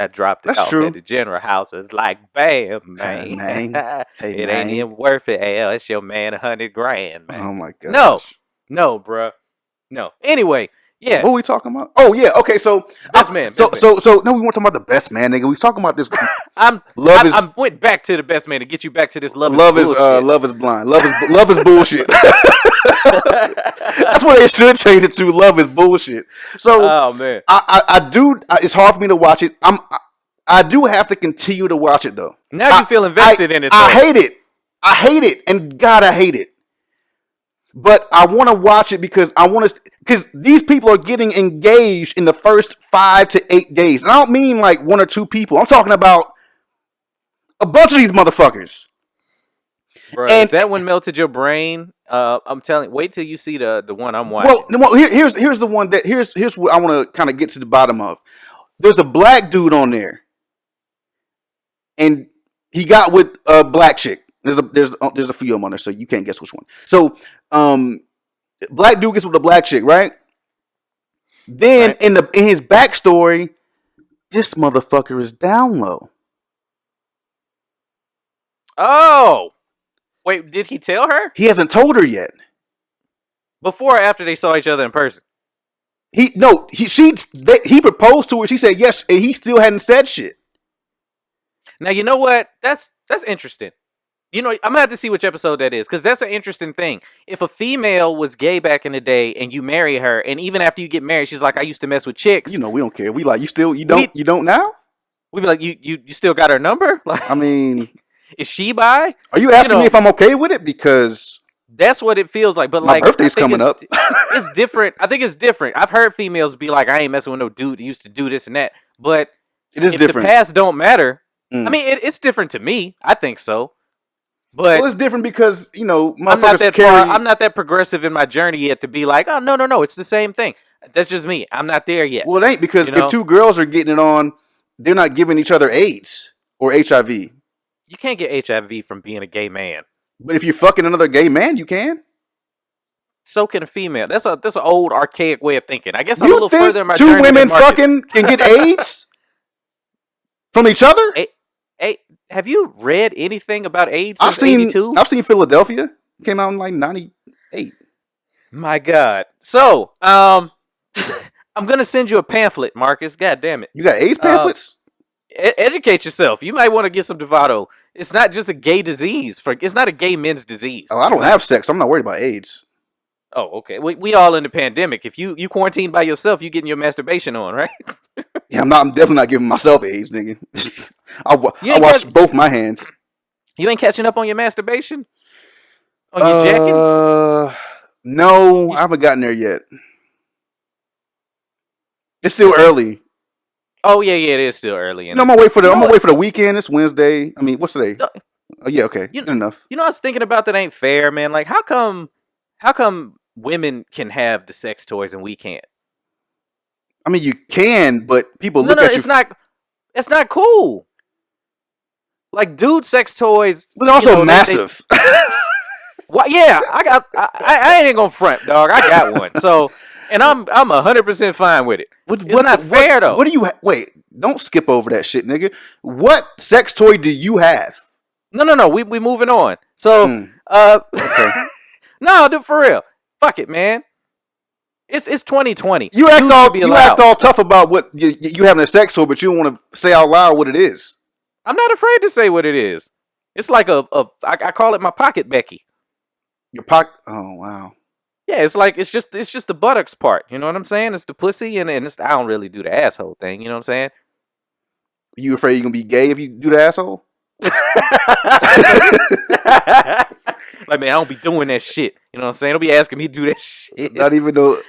dropped it That's off true. at the general house. It's like, bam, man. Man. Hey, it man. ain't even worth it, Al. It's your man, $100 grand, man. Oh my god. No, bruh. No. Anyway, yeah. What are we talking about? Oh yeah. Okay. So Best man. So no, we weren't talking about the best man, nigga. We was talking about this. I went back to the best man to get you back to this love is bullshit. Love is blind. Love is bullshit. That's what they should change it to. Love is bullshit. So Oh man. I do. It's hard for me to watch it. I do have to continue to watch it though. Now you feel invested in it. I though. hate it. I hate it, and God, I hate it. But I want to watch it because I want to. Because these people are getting engaged in the first 5 to 8 days, and I don't mean like 1 or 2 people. I'm talking about a bunch of these motherfuckers. Bro, And- if that one melted your brain, I'm telling. Wait till you see the one I'm watching. Well, here's the one that here's what I want to kind of get to the bottom of. There's a black dude on there, and he got with a black chick. There's a few of them on there, so you can't guess which one. So, black dude gets with a black chick, right? Then Right. in his backstory, this motherfucker is down low. Oh, wait, did he tell her He hasn't told her yet. before or after they saw each other in person? He proposed to her. She said yes, and he still hadn't said shit. Now you know what? That's interesting. You know, I'm gonna have to see which episode that is because that's an interesting thing. If a female was gay back in the day and you marry her, and even after you get married, she's like, "I used to mess with chicks." You know, we don't care. We like you don't now. We'd be like, "You still got her number?" Like, I mean, is she bi? are you asking know, me if I'm okay with it? Because That's what it feels like. But my like, birthday's I think coming up. It's different. I think it's different. I've heard females be like, "I ain't messing with no dude that used to do this and that." But It is if different. the past don't matter, Mm. I mean, it's different to me. I think so. But Well, it's different because you know I'm not motherfuckers that carry. far. I'm not that progressive in my journey yet to be like, "Oh no, it's the same thing." That's just me. I'm not there yet. Well, it ain't because You know? if 2 girls are getting it on, they're not giving each other AIDS or HIV. You can't get HIV from being a gay man. But if you're fucking another gay man, you can. So can a female. That's an old archaic way of thinking. I guess I'm a You little further in my think 2 journey than women Marcus. fucking can get AIDS from each other? Hey, have you read anything about AIDS I've since seen. 82? I've seen Philadelphia. Came out in like 98. My God. So, I'm gonna send you a pamphlet, Marcus. God damn it. You got AIDS pamphlets? Educate yourself. You might want to get some Dovato. It's not just a gay disease. It's not a gay men's disease. Oh, I don't have sex. So I'm not worried about AIDS. Oh, okay. We all in the pandemic. If you quarantine by yourself, you getting your masturbation on, right? Yeah, I'm definitely not giving myself AIDS, nigga. I You ain't wash got- both my hands. You ain't catching up on your masturbation? On your jacking? No, I haven't gotten there yet. It's still early. Oh yeah, it is still early, You and know, I'm it's gonna wait for the you I'm know gonna what wait for the weekend. It's Wednesday. I mean, what's today? no, Oh yeah, okay, you good enough. you know I was thinking about that ain't fair, man. Like how come women can have the sex toys and we can't? I mean, you can, but people No, look no, at you. it's not cool. Like dude sex toys, But they're you also know, they massive. Well, yeah, I ain't gonna front, dog. I got one. So, and I'm 100% fine with it. It's not fair though. What do you wait? Don't skip over that shit, nigga. What sex toy do you have? No. We moving on. So, Okay. no, dude, for real. Fuck it, man. It's 2020. You act Dudes all should be allowed. tough about what you having a sex toy, but you don't want to say out loud what it is. I'm not afraid to say what it is. It's like I call it my pocket Becky. Your pocket. Oh wow. Yeah, it's just the buttocks part. You know what I'm saying? It's the pussy and I don't really do the asshole thing. You know what I'm saying? You afraid you're gonna be gay if you do the asshole? Like, man, I don't be doing that shit. You know what I'm saying? Don't be asking me to do that shit. Not even though.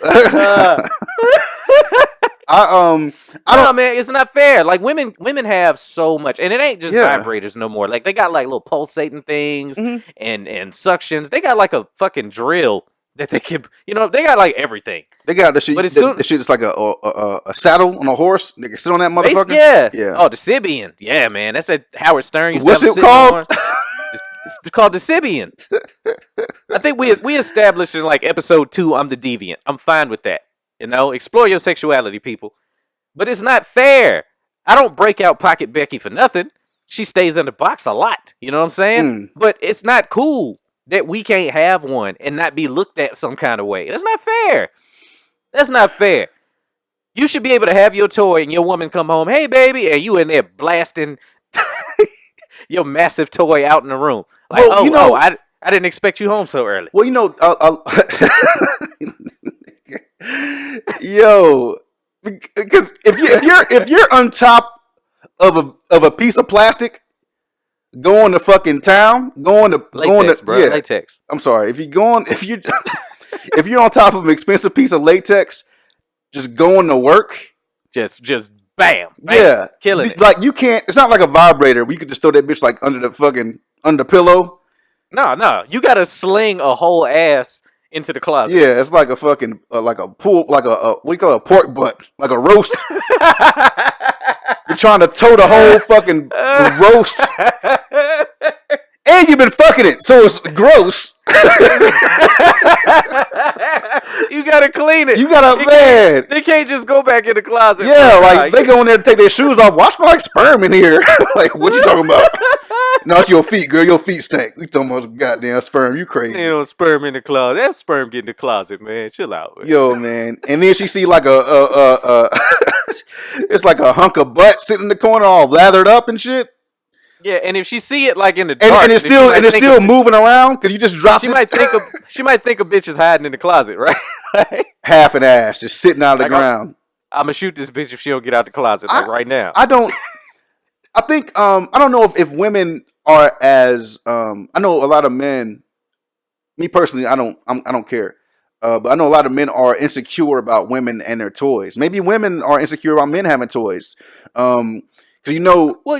Uh, I no, don't. man, it's not fair. Like women have so much, and it ain't just Yeah. vibrators no more. Like they got like little pulsating things Mhm. and suctions. They got like a fucking drill that they can, you know, they got like everything. They got the shit. But as The, soon- the shit is like a saddle on a horse. They can sit on that motherfucker. Yeah. Yeah. Oh, the Sibian. Yeah, man. That's a Howard Stern used What's to have it a Sibian called? on. It's called the Sibian. I think we established in like episode 2, I'm the deviant. I'm fine with that. You know, explore your sexuality, people. But it's not fair. I don't break out Pocket Becky for nothing. She stays in the box a lot. You know what I'm saying? But it's not cool that we can't have one and not be looked at some kind of way. That's not fair. That's not fair. You should be able to have your toy and your woman come home, hey baby, and you in there blasting your massive toy out in the room. Like, Well, I didn't expect you home so early. Well, yo, because if you're on top of a piece of plastic, going to fucking town, Latex, bro. yeah. Latex. I'm sorry. If you're if you're on top of an expensive piece of latex, just going to work, Just bam. yeah, Killing it. Like you can't. It's not like a vibrator where you could just throw that bitch like under the pillow. No. You gotta sling a whole ass into the closet. Yeah, it's like a fucking like a pool, like a what do you call it, a pork butt, like a roast. You're trying to tow the whole fucking roast, and you've been fucking it, so it's gross. You gotta clean it. You gotta, man. They can't just go back in the closet. Yeah, bro. like they go in there to take their shoes off. Why smell like sperm in here? Like, what you talking about? No, it's your feet, girl. Your feet stink. You talking about goddamn sperm? You crazy? You know, sperm in the closet. That sperm get in the closet, man. Chill out, man. Yo, man. And then she see like it's like a hunk of butt sitting in the corner, all lathered up and shit. Yeah, and if she see it like in the dark, And it's still moving around because you just dropped she it. might think a bitch is hiding in the closet, right? Half an ass just sitting out of the ground. I'm gonna shoot this bitch if she don't get out the closet right now. I don't know if women are as I know a lot of men. Me personally, I don't care. But I know a lot of men are insecure about women and their toys. Maybe women are insecure about men having toys. Because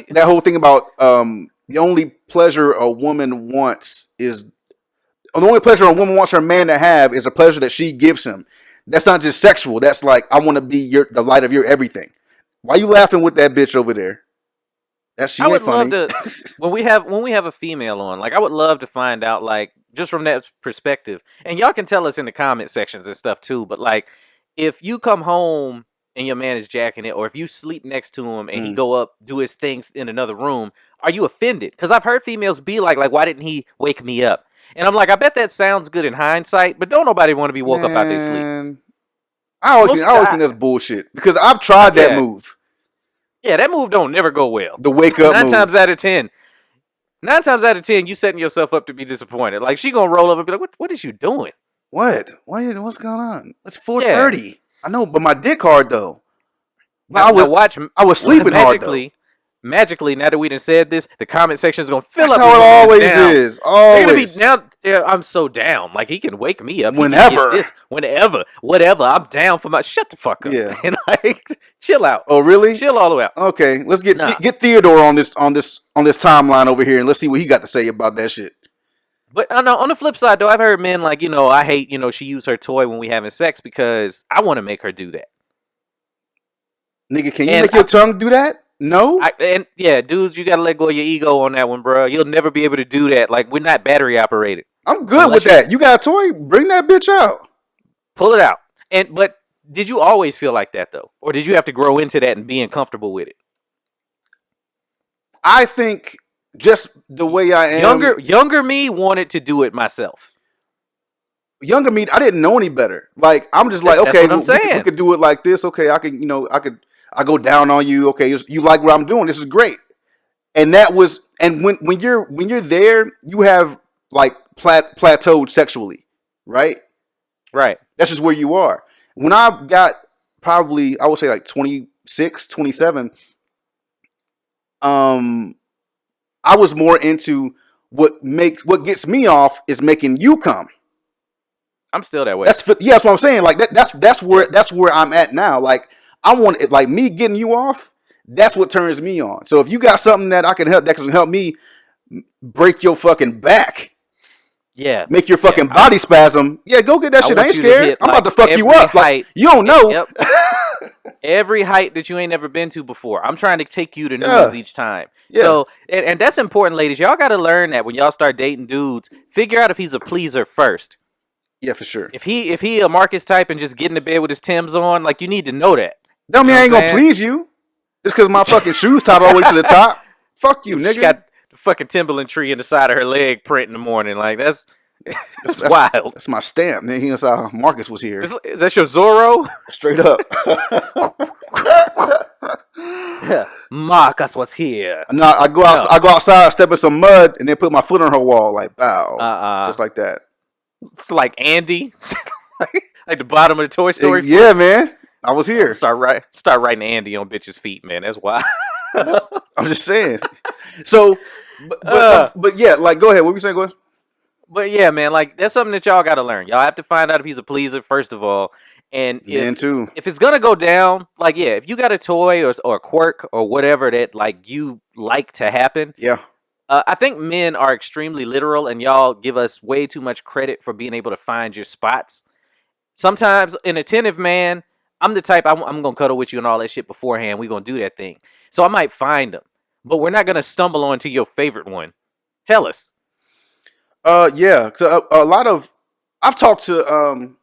that whole thing about the only pleasure a woman wants her man to have is a pleasure that she gives him. That's not just sexual. That's like, I want to be the light of your everything. Why you laughing with that bitch over there? She ain't funny. Love to when we have a female on. Like, I would love to find out, like, just from that perspective. And y'all can tell us in the comment sections and stuff too. But like, if you come home and your man is jacking it, or if you sleep next to him and he go up do his things in another room, are you offended? Because I've heard females be like, why didn't he wake me up? And I'm like, I bet that sounds good in hindsight, but don't nobody want to be woke up out their sleep. I always think that's bullshit because I've tried that move. Yeah, that move don't never go well. The wake up Nine move. times out of 10, you setting yourself up to be disappointed. Like, she gonna roll up and be like, what is you doing? What? What's going on? It's 4:30. Yeah. I know, but my dick hard though. I was sleeping hard though. magically, now that we done said this, the comment section is gonna fill That's up. how it always is. They're gonna be Always. now. Yeah, I'm so down. Like he can wake me up. He can Whenever. get this, whenever, whatever. I'm down for my. Shut the fuck up. Yeah. And like, chill out. Oh, really? Chill all the way out. Okay, let's get Nah. get Theodore on this timeline over here, and let's see what he got to say about that shit. But I know on the flip side though, I've heard men like, I hate, she used her toy when we having sex because I want to make her do that. Nigga, can you And make your tongue do that? No. Dudes, you gotta let go of your ego on that one, bro. You'll never be able to do that. Like we're not battery operated. I'm good with that. You got a toy? Bring that bitch out. Pull it out. But did you always feel like that though, or did you have to grow into that and being comfortable with it? I think just the way I am. Younger me wanted to do it myself. Younger me, I didn't know any better. Like I'm just like, That's okay, what I'm saying. we could do it like this. Okay, I go down on you. Okay, you like what I'm doing. This is great. And that was, and when you're there, you have like plateaued sexually, right? Right. That's just where you are. When I got probably, I would say like 26, 27, I was more into what gets me off is making you come. I'm still that way. That's what I'm saying. Like that's where I'm at now. Like I want it, like me getting you off. That's what turns me on. So if you got something that can help me break your fucking back, make your fucking body spasm. Yeah, go get that shit. I ain't scared. I'm about to fuck you up. Like you don't know. Yep. Every height that you ain't never been to before. I'm trying to take you to new ones each time. Yeah. So, and that's important, ladies. Y'all got to learn that when y'all start dating dudes, figure out if he's a pleaser first. Yeah, for sure. If he a Marcus type and just get in the bed with his Timbs on, like you need to know that. That mean I ain't gonna please you. Just because my fucking shoes tied all the way to the top. Fuck you, nigga. She got the fucking Timberland tree in the side of her leg print in the morning. Like that's wild. That's my stamp, nigga. That's how Marcus was here. Is that your Zorro? Straight up. Marcus was here. No, I go outside, step in some mud, and then put my foot on her wall, like bow, just like that. It's like Andy, like the bottom of the Toy Story. Yeah, man. I was here. Start writing Andy on bitches' feet, man. That's why. I'm just saying. So, but yeah, like, go ahead. What were you saying, Gwen? But yeah, man, like that's something that y'all got to learn. Y'all have to find out if he's a pleaser first of all, and if it's gonna go down, like if you got a toy or a quirk or whatever that like you like to happen, I think men are extremely literal, and y'all give us way too much credit for being able to find your spots. Sometimes an attentive man, I'm the type, I'm going to cuddle with you and all that shit beforehand. We're going to do that thing. So I might find them, but we're not going to stumble onto your favorite one. Tell us. Yeah. So I've talked to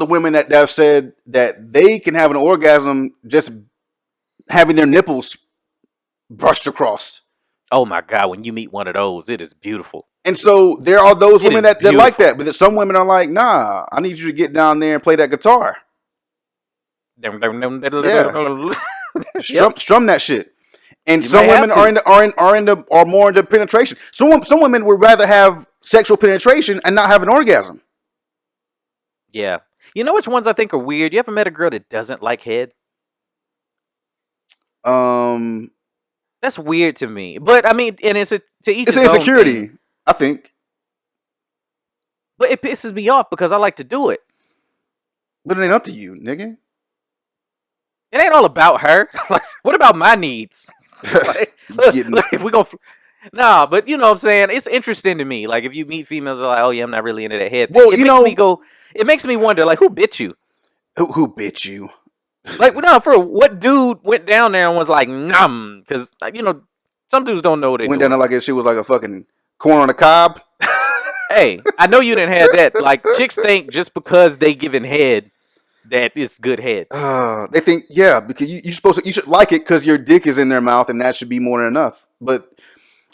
women that have said that they can have an orgasm just having their nipples brushed across. Oh my God. When you meet one of those, it is beautiful. And so there are those women that like that, but some women are like, nah, I need you to get down there and play that guitar. Strum that shit. And some women are more into penetration. Some women would rather have sexual penetration and not have an orgasm. Yeah. You know which ones I think are weird? You ever met a girl that doesn't like head? That's weird to me. But I mean, and it's to each his own insecurity, thing. I think. But it pisses me off because I like to do it. But it ain't up to you, nigga. It ain't all about her. What about my needs? If we go, but you know what I'm saying. It's interesting to me. Like if you meet females, that are like, oh yeah, I'm not really into that head. Well, it makes me wonder, like, who bit you? Who bit you? Like, no, for what dude went down there and was like, numb? Because some dudes don't know what they went down there like she was like a fucking corn on the cob. Hey, I know you didn't have that. Like chicks think just because they giving head that it's good head. They think, because you should like it because your dick is in their mouth and that should be more than enough. But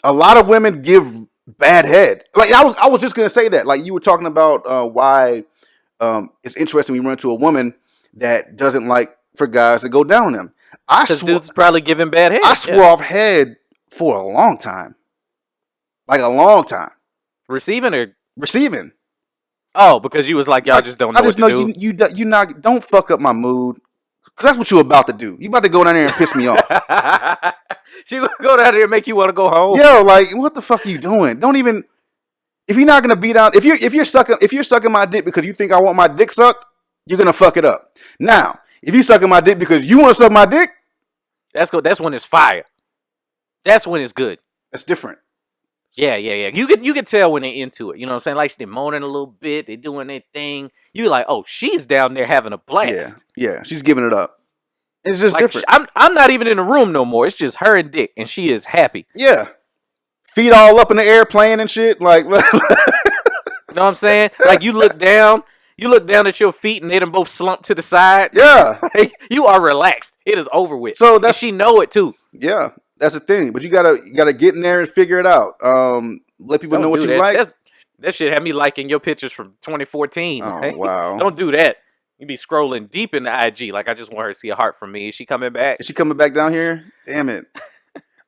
a lot of women give bad head. Like I was just gonna say that. Like you were talking about why it's interesting when you run into a woman that doesn't like for guys to go down on them. Because dudes probably giving bad head. I swore off head for a long time. Like a long time. Receiving or receiving? Oh, because you was like, y'all just don't know. I just know you don't fuck up my mood. Because that's what you about to do. You about to go down there and piss me off. She gonna go down there and make you want to go home. Yo, like, what the fuck are you doing? Don't even. If you're not gonna be down, if you're sucking my dick because you think I want my dick sucked, you're gonna fuck it up. Now, if you sucking my dick because you want to suck my dick, that's good. That's when it's fire. That's when it's good. That's different. Yeah. You can tell when they're into it. You know what I'm saying? Like they're moaning a little bit, they're doing their thing. You like, oh, she's down there having a blast. Yeah, she's giving it up. It's just like, different. I'm not even in the room no more. It's just her and Dick, and she is happy. Yeah, feet all up in the air playing and shit. Like, you know what I'm saying? Like you look down at your feet, and they done both slumped to the side. Yeah, like, you are relaxed. It is over with. So that's, and she know it too. Yeah, that's the thing. But you gotta get in there and figure it out. Let people know what you like. That shit had me liking your pictures from 2014. Oh, right? wow. Don't do that. You be scrolling deep in the IG. Like, I just want her to see a heart from me. Is she coming back? Is she coming back down here? Damn it.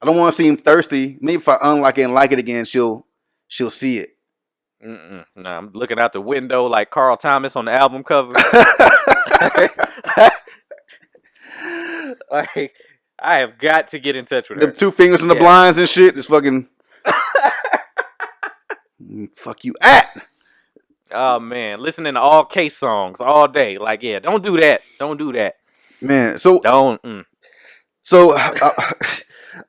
I don't want to seem thirsty. Maybe if I unlike it and like it again, she'll see it. No, I'm looking out the window like Carl Thomas on the album cover. Like, I have got to get in touch with her. The 2 fingers in the blinds and shit. Just fucking... fuck you at. Oh, man. Listening to all K songs all day. Like, yeah, don't do that. Don't do that. Man, so... Don't. So, I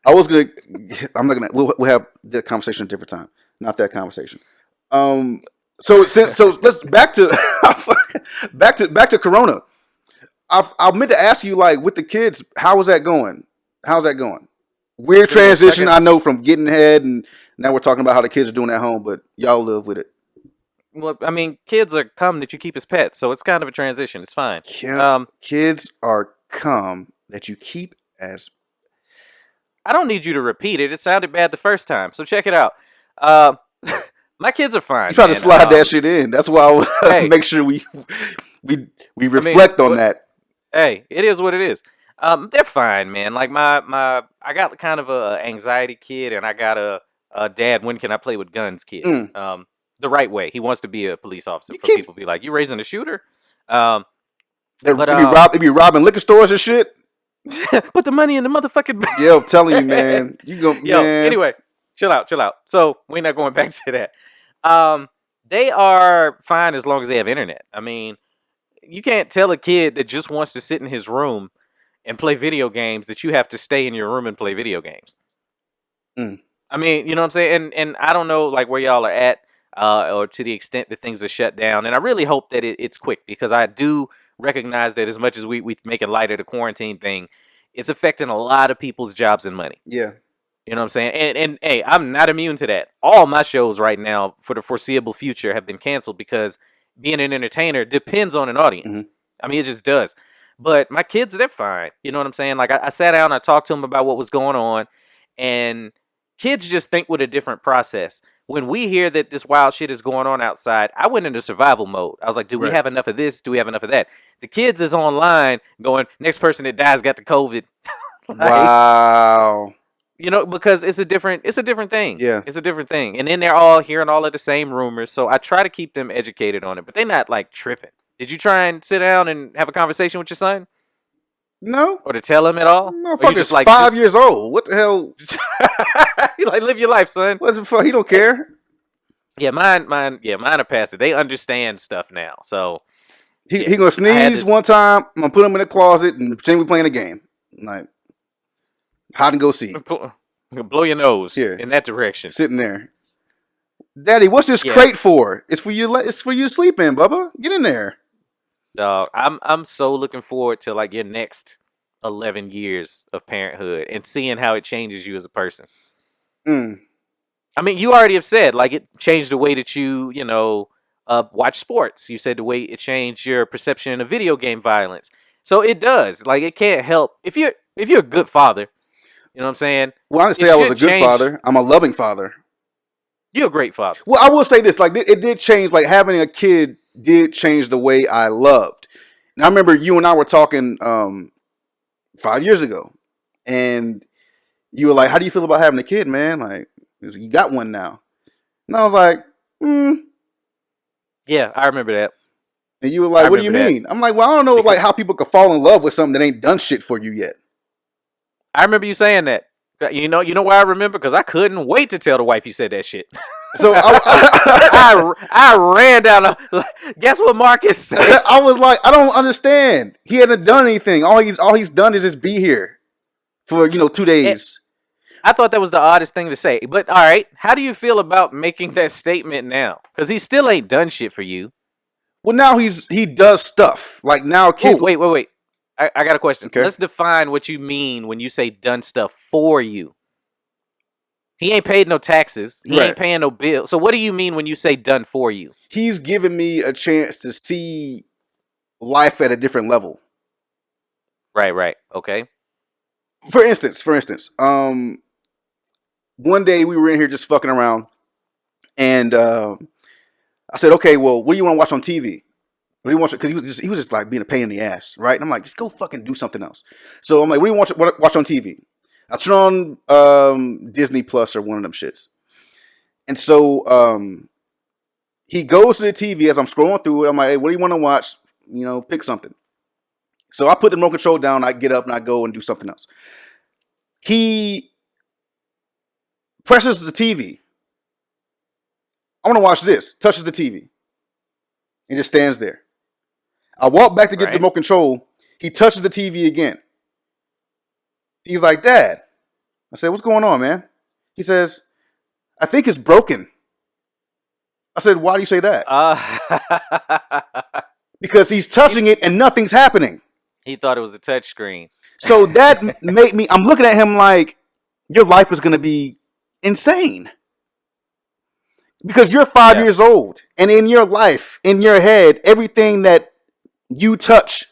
was going to... I'm not going to... We'll have that conversation at a different time. Not that conversation. So let's... Back to Corona. I meant to ask you, like, with the kids, how's that going? Weird transition, I know, from getting head, and now we're talking about how the kids are doing at home, but y'all live with it. Well, I mean, kids are cum that you keep as pets, so it's kind of a transition. It's fine. Kids are cum that you keep as... I don't need you to repeat it. It sounded bad the first time, so check it out. My kids are fine. You try to slide that shit in. That's why I make sure we reflect on that. Hey, it is what it is. They're fine, man. Like I got kind of a anxiety kid, and I got a dad. When can I play with guns kid? The right way. He wants to be a police officer. People be like, you raising a shooter? They be robbing liquor stores and shit. Put the money in the motherfucking. Yeah, I'm telling you, man. Anyway, chill out. So we're not going back to that. They are fine as long as they have internet. I mean, you can't tell a kid that just wants to sit in his room and play video games that you have to stay in your room and play video games. I mean, you know what I'm saying? And I don't know like where y'all are at or to the extent that things are shut down. And I really hope that it's quick, because I do recognize that as much as we make it light of the quarantine thing, it's affecting a lot of people's jobs and money. Yeah. You know what I'm saying? And hey, I'm not immune to that. All my shows right now for the foreseeable future have been canceled because being an entertainer depends on an audience. I mean, it just does. But my kids, they're fine. You know what I'm saying? Like, I sat down, I talked to them about what was going on, and kids just think with a different process. When we hear that this wild shit is going on outside, I went into survival mode. I was like, do we have enough of this? Do we have enough of that? The kids is online going, next person that dies got the COVID. Wow. You know, because it's a different thing. Yeah. It's a different thing. And then they're all hearing all of the same rumors. So I try to keep them educated on it, but they're not like tripping. Did you try and sit down and have a conversation with your son? No. Or to tell him at all? Motherfucker's like 5 years old. What the hell? You like, live your life, son. What the fuck? He don't care. Yeah, mine are past it. They understand stuff now. So he gonna sneeze one time. I'm gonna put him in the closet and pretend we're playing a game. Like hide and go seek. Blow your nose in that direction. Sitting there. Daddy, what's this crate for? It's for you. It's for you to sleep in, Bubba. Get in there. Dog, I'm so looking forward to like your next 11 years of parenthood and seeing how it changes you as a person. I mean, you already have said like it changed the way that you watch sports. You said the way it changed your perception of video game violence. So it does. Like it can't help if you're a good father. You know what I'm saying? Well, I didn't say I was a good father. I'm a loving father. You're a great father. Well, I will say this: like it did change. Like having a kid did change the way I loved. And I remember you and I were talking 5 years ago, and you were like, "How do you feel about having a kid, man? Like, you got one now." And I was like, Yeah, I remember that. And you were like, I what do you remember that. mean? I'm like, well, I don't know like how people could fall in love with something that ain't done shit for you yet. I remember you saying that. You know why I remember? Because I couldn't wait to tell the wife you said that shit. So I ran down. Guess what Marcus said? I was like, I don't understand. He hasn't done anything. All he's done is just be here for 2 days. I thought that was the oddest thing to say. But all right, how do you feel about making that statement now? Because he still ain't done shit for you. Well, now he does stuff like now. Ooh, wait. I got a question. Okay. Let's define what you mean when you say done stuff for you. He ain't paid no taxes. He ain't paying no bill. So what do you mean when you say done for you? He's given me a chance to see life at a different level. Right. Okay. For instance, one day we were in here just fucking around, and I said, "Okay, well, what do you want to watch on TV? What do you want?" Because he was just like being a pain in the ass, right? And I'm like, just go fucking do something else. So I'm like, what do you want to watch on TV? I turn on Disney Plus or one of them shits. And so he goes to the TV as I'm scrolling through it. I'm like, hey, what do you want to watch? Pick something. So I put the remote control down. I get up and I go and do something else. He presses the TV. I want to watch this. Touches the TV. And just stands there. I walk back to get the remote control. He touches the TV again. He's like, Dad. I said, what's going on, man? He says, I think it's broken. I said, why do you say that? Because he's touching it and nothing's happening. He thought it was a touch screen. So that made me, I'm looking at him like, your life is going to be insane. Because you're 5 years old. And in your life, in your head, everything that you touch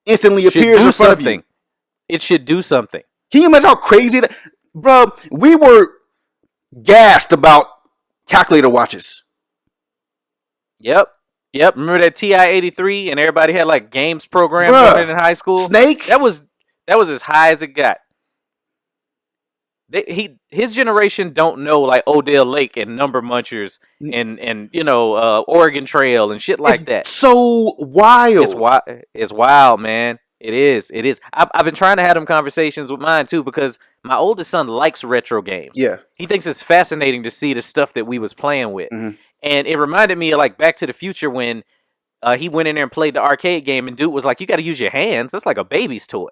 instantly appears in front of you. It should do something. Can you imagine how crazy that... Bro, we were gassed about calculator watches. Yep. Remember that TI-83 and everybody had like games programs running in high school? Snake? That was as high as it got. His generation don't know like Odell Lake and Number Munchers and Oregon Trail and shit like that. So wild. It's wild, man. It is. I've been trying to have them conversations with mine too because my oldest son likes retro games. Yeah. He thinks it's fascinating to see the stuff that we was playing with. Mm-hmm. And it reminded me of like Back to the Future when he went in there and played the arcade game and dude was like, you got to use your hands. That's like a baby's toy.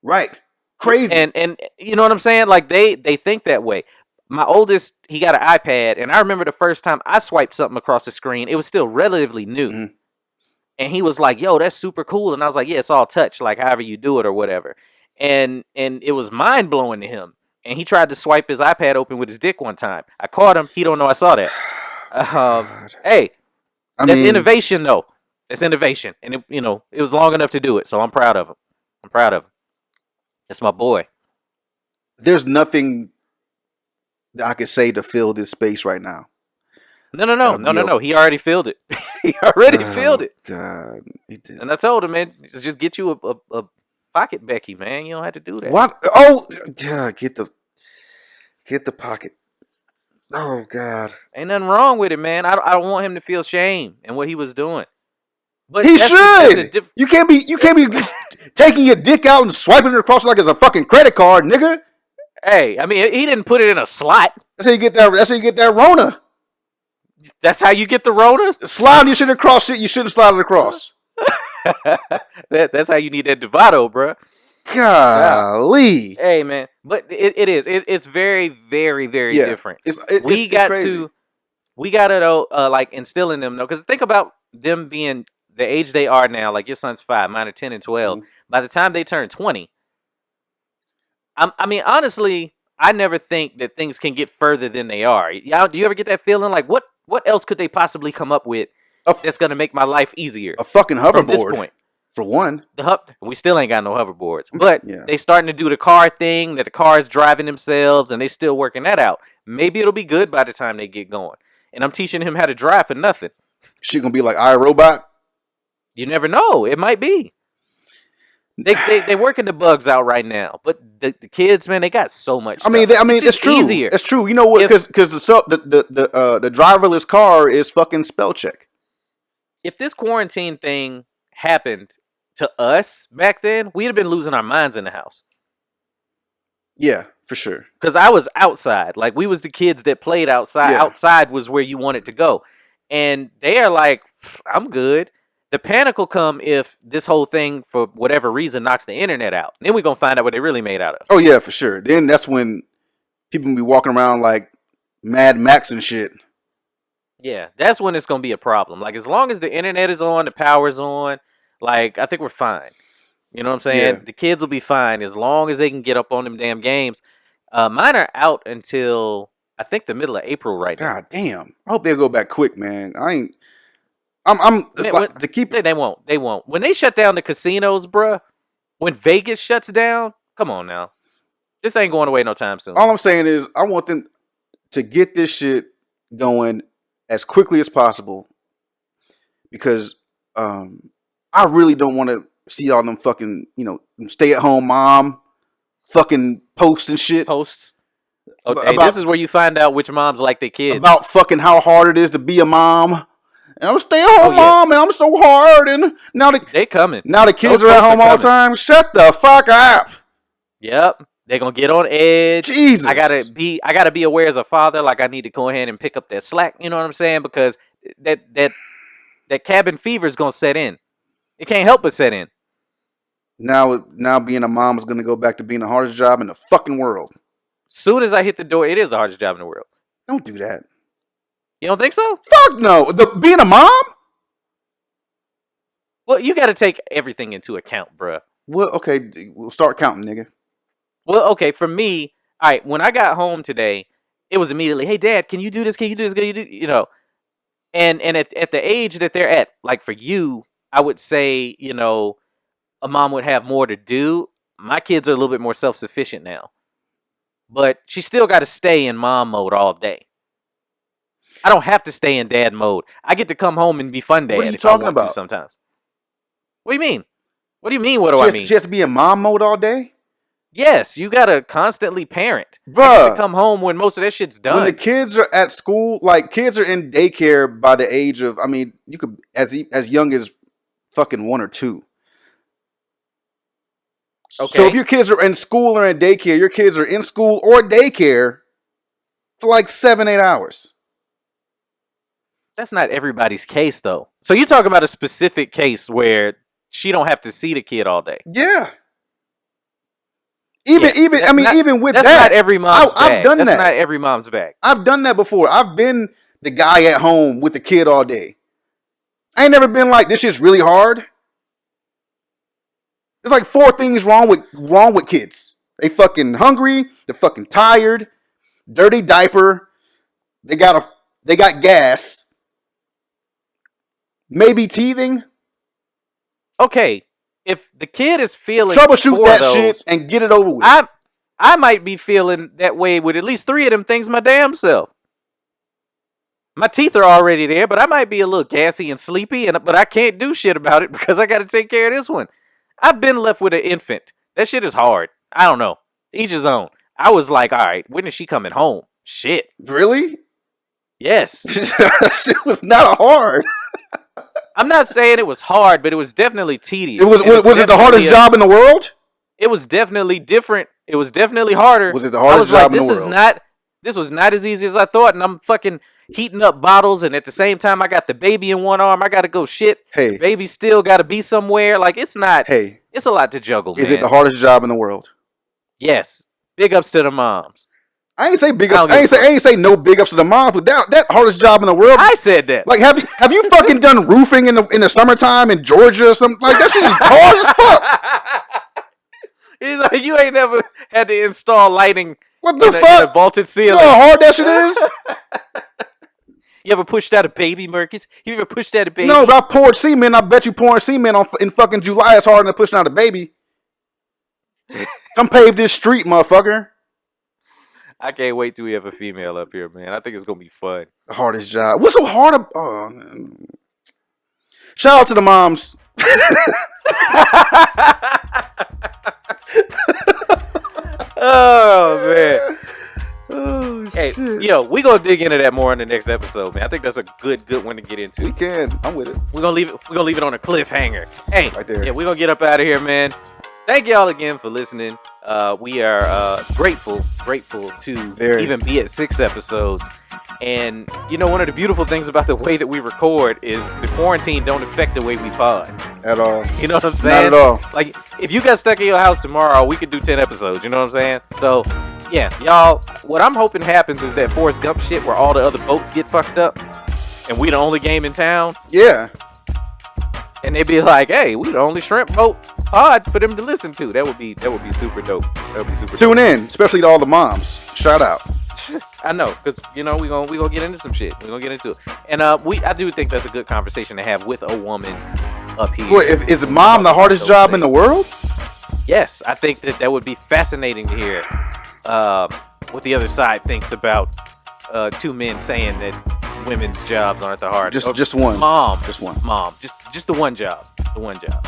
Right. Crazy. And you know what I'm saying? Like they think that way. My oldest, he got an iPad and I remember the first time I swiped something across the screen, it was still relatively new. Mm-hmm. And he was like, yo, that's super cool. And I was like, yeah, it's all touch, like however you do it or whatever. And it was mind blowing to him. And he tried to swipe his iPad open with his dick one time. I caught him. He don't know I saw that. Hey, that's innovation though. It's innovation. And it was long enough to do it. So I'm proud of him. That's my boy. There's nothing that I could say to fill this space right now. No. He already filled it. He already filled it. God, he did. And I told him, man, just get you a pocket Becky, man. You don't have to do that. What? Oh, yeah, get the pocket. Oh God, ain't nothing wrong with it, man. I don't want him to feel shame in what he was doing. But he should. You can't be taking your dick out and swiping it across like it's a fucking credit card, nigga. Hey, I mean, he didn't put it in a slot. That's how you get that. That's how you get that Rona. That's how you get the Rona? Sliding your shit across shit you shouldn't slide it across. That's how you need that Devado, bro. Golly. Hey, man. But it is. It's very, very, very different. We got to like instill in them, though. Because think about them being the age they are now. Like your son's 5, mine are 10 and 12. Mm-hmm. By the time they turn 20, I mean, honestly, I never think that things can get further than they are. Do you ever get that feeling? Like, what else could they possibly come up with that's going to make my life easier? A fucking hoverboard. From this point. For one. We still ain't got no hoverboards. But they starting to do the car thing, that the car's driving themselves, and they still working that out. Maybe it'll be good by the time they get going. And I'm teaching him how to drive for nothing. She going to be like iRobot? You never know. It might be. They working the bugs out right now, but the kids, man, they got so much stuff. I mean, it's true. Easier. It's true. You know what? Because the driverless car is fucking spell check. if this quarantine thing happened to us back then, we'd have been losing our minds in the house. Yeah, for sure. Because I was outside. Like, we was the kids that played outside. Yeah. Outside was where you wanted to go. And they are like, I'm good. The panic will come if this whole thing, for whatever reason, knocks the internet out. Then we're going to find out what they really made out of. Oh, yeah, for sure. Then that's when people be walking around like Mad Max and shit. Yeah, that's when it's going to be a problem. Like, as long as the internet is on, the power's on, like, I think we're fine. You know what I'm saying? Yeah. The kids will be fine as long as they can get up on them damn games. Mine are out until, I think, the middle of April right now. God damn. I hope they'll go back quick, man. I'm Man, like, to keep They won't. They won't. When they shut down the casinos, bruh, when Vegas shuts down, come on now. This ain't going away no time soon. all I'm saying is I want them to get this shit going as quickly as possible because I really don't want to see all them fucking, stay at home mom fucking posts and shit. Posts. Okay, this is where you find out which moms like their kids. About fucking how hard it is to be a mom. And I'm a stay-at-home mom, and I'm so hard. And now they coming. Now the kids are at home all the time. Shut the fuck up. Yep, they're gonna get on edge. Jesus, I gotta be aware as a father. Like, I need to go ahead and pick up that slack. You know what I'm saying? Because that cabin fever is gonna set in. It can't help but set in. Now being a mom is gonna go back to being the hardest job in the fucking world. Soon as I hit the door, it is the hardest job in the world. Don't do that. You don't think so? Fuck no. Being a mom? Well, you got to take everything into account, bruh. Well, okay, we'll start counting, nigga. Well, okay, for me, all right, when I got home today, it was immediately, hey, Dad, can you do this? Can you do this? Can you do, And at the age that they're at, like for you, I would say, a mom would have more to do. My kids are a little bit more self-sufficient now. But she still got to stay in mom mode all day. I don't have to stay in dad mode. I get to come home and be fun dad. What are you if I talking want to about? sometimes. What do you mean? What do you mean? What do I mean? She has to be in mom mode all day? Yes, you gotta constantly parent. Bruh. I get to come home when most of that shit's done. When the kids are at school, like kids are in daycare by the age of, you could as young as fucking 1 or 2. Okay. So if your kids are in school or in daycare, your kids are in school or daycare for like 7-8 hours. That's not everybody's case, though. So you're talking about a specific case where she don't have to see the kid all day. Yeah. Even with that's that, not every mom's bag. I've done that's that. not every mom's bag. I've done that before. I've been the guy at home with the kid all day. I ain't never been like, this shit's really hard. There's like 4 things wrong with kids. They fucking hungry. They're fucking tired. Dirty diaper. They got gas. Maybe teething. Okay, if the kid is feeling Troubleshoot that those, shit and get it over with. I might be feeling that way with at least 3 of them things my damn self. My teeth are already there, but I might be a little gassy and sleepy, but I can't do shit about it because I got to take care of this one. I've been left with an infant. That shit is hard. I don't know. Each his own. I was like, all right, when is she coming home? Shit. Really? Yes. Shit was not hard. I'm not saying it was hard, but it was definitely tedious. Was it the hardest job in the world? It was definitely different. It was definitely harder. Was it the hardest job in the world? This was not as easy as I thought, and I'm fucking heating up bottles, and at the same time, I got the baby in one arm. I got to go shit. Hey. The baby still got to be somewhere. Like, it's not. Hey. It's a lot to juggle, man. Is it the hardest job in the world? Yes. Big ups to the moms. I ain't say big ups. I ain't say no big ups to the moms, but that hardest job in the world. I said that. Like, have you fucking done roofing in the summertime in Georgia or something? Like, that shit is hard as fuck. He's like, you ain't never had to install lighting. What the fuck? In a vaulted ceiling. You know how hard that shit is? You ever pushed out a baby, Merkis? You ever pushed out a baby? No, but I poured cement. I bet you pouring cement in fucking July is harder than pushing out a baby. Come pave this street, motherfucker. I can't wait till we have a female up here, man. I think it's gonna be fun. The hardest job. What's so hard about? Shout out to the moms. Oh man. Oh, hey, right. Yo, we gonna dig into that more in the next episode, man. I think that's a good one to get into. We can. I'm with it. We're gonna leave it on a cliffhanger. Hey, right there. Yeah, we're gonna get up out of here, man. Thank y'all again for listening. We are grateful to even be at 6 episodes. And you know, one of the beautiful things about the way that we record is the quarantine don't affect the way we pod at all. You know what I'm saying? Not at all. Like, if you got stuck in your house tomorrow, we could do 10 episodes. You know what I'm saying? So, yeah, y'all, what I'm hoping happens is that Forrest Gump shit where all the other boats get fucked up and we the only game in town. Yeah. And they be like, hey, we the only shrimp boat pod for them to listen to. That would be super dope. That would be super Tune in, especially to all the moms. Shout out. I know, because, you know, we gonna get into some shit. We're going to get into it. And I do think that's a good conversation to have with a woman up here. Wait, is mom the hardest job in the world? Yes, I think that would be fascinating to hear what the other side thinks about 2 men saying that women's jobs aren't the hardest. Just one. Mom. Just one. Mom. Just the one job. The one job.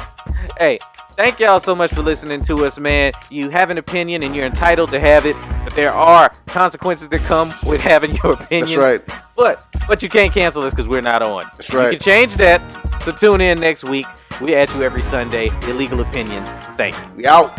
Hey, thank y'all so much for listening to us, man. You have an opinion and you're entitled to have it, but there are consequences that come with having your opinion. That's right. But you can't cancel us because we're not on. That's right. You can change that. So tune in next week. We at you every Sunday. Illegal Opinions. Thank you. We out.